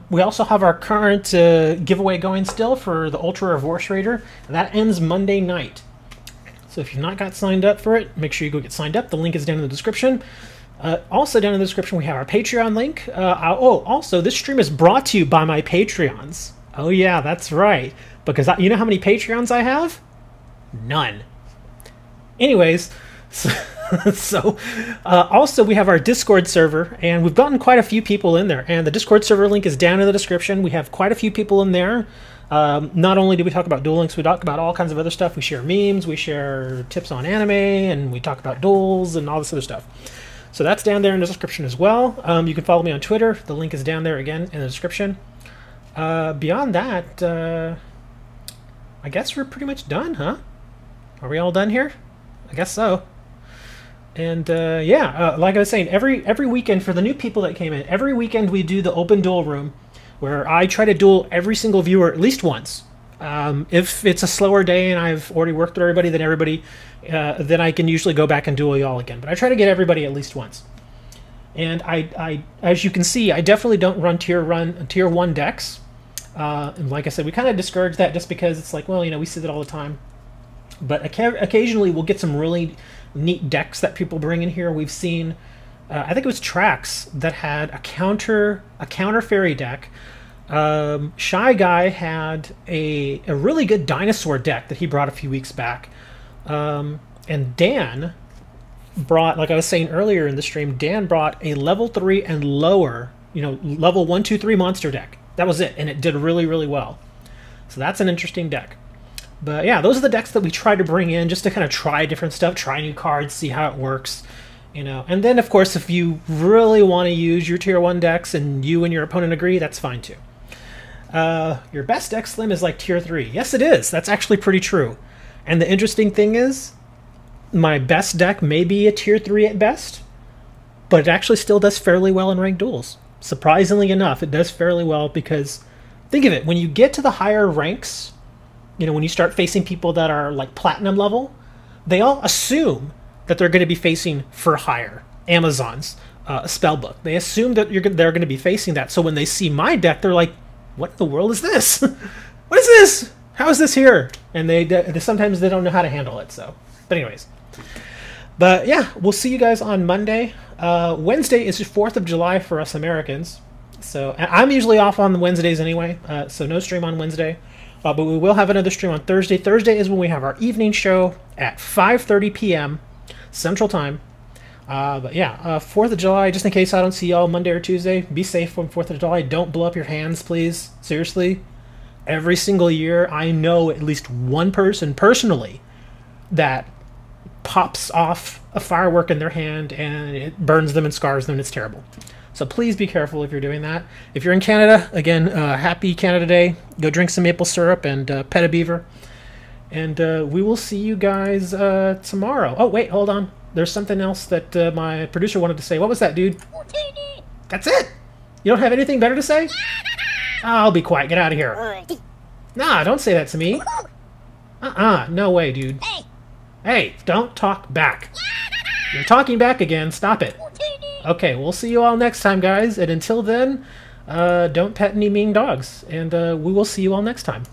We also have our current giveaway going still for the Ultra Reverse Raider. And that ends Monday night. So if you've not got signed up for it, make sure you go get signed up. The link is down in the description. Also down in the description, we have our Patreon link. Also, this stream is brought to you by my Patreons. Oh yeah, that's right. Because you know how many Patreons I have? None. Anyways, also we have our Discord server, and we've gotten quite a few people in there. And the Discord server link is down in the description. We have quite a few people in there. Not only do we talk about Duel Links, we talk about all kinds of other stuff. We share memes, we share tips on anime, and we talk about duels and all this other stuff. So that's down there in the description as well. You can follow me on Twitter. The link is down there again in the description. Beyond that, I guess we're pretty much done, huh? Are we all done here? I guess so. And yeah, like I was saying, every weekend for the new people that came in, every weekend we do the open duel room, where I try to duel every single viewer at least once. If it's a slower day and I've already worked with everybody, then I can usually go back and duel y'all again. But I try to get everybody at least once. And I as you can see, I definitely don't run tier 1 decks. And like I said, we kind of discourage that just because it's like, well, you know, we see that all the time. But occasionally we'll get some really neat decks that people bring in here. We've seen, I think it was Trax that had a counter fairy deck. Shy Guy had a really good dinosaur deck that he brought a few weeks back. And Dan brought, like I was saying earlier in the stream, Dan brought a level 3 and lower, you know, level 1, 2, 3 monster deck. That was it, and it did really, really well. So that's an interesting deck. But yeah, those are the decks that we try to bring in just to kind of try different stuff, try new cards, see how it works, you know. And then, of course, if you really want to use your tier 1 decks and you and your opponent agree, that's fine too. Your best deck, Slim, is like tier 3. Yes, it is. That's actually pretty true. And the interesting thing is, my best deck may be a tier 3 at best, but it actually still does fairly well in ranked duels. Surprisingly enough, it does fairly well because, think of it, when you get to the higher ranks, you know, when you start facing people that are like platinum level, they all assume that they're going to be facing for higher Amazon's spellbook. They assume that they're going to be facing that. So when they see my deck, they're like, "What in the world is this? What is this? How is this here?" And they sometimes they don't know how to handle it. So, but anyways, but yeah, we'll see you guys on Monday. Wednesday is the 4th of July for us Americans, so I'm usually off on the Wednesdays anyway. So no stream on Wednesday. But we will have another stream on Thursday. Thursday is when we have our evening show at 5:30 p.m. Central Time. But yeah, 4th of July, just in case I don't see y'all Monday or Tuesday, be safe on 4th of July. Don't blow up your hands, please. Seriously. Every single year, I know at least one person personally that pops off a firework in their hand and it burns them and scars them, and it's terrible. So please be careful if you're doing that. If you're in Canada, again, happy Canada Day. Go drink some maple syrup and pet a beaver. And we will see you guys tomorrow. Oh, wait, hold on. There's something else that my producer wanted to say. What was that, dude? That's it? You don't have anything better to say? Oh, I'll be quiet. Get out of here. Nah, don't say that to me. No way, dude. Hey, don't talk back. You're talking back again. Stop it. Okay, we'll see you all next time, guys. And until then, don't pet any mean dogs. And we will see you all next time.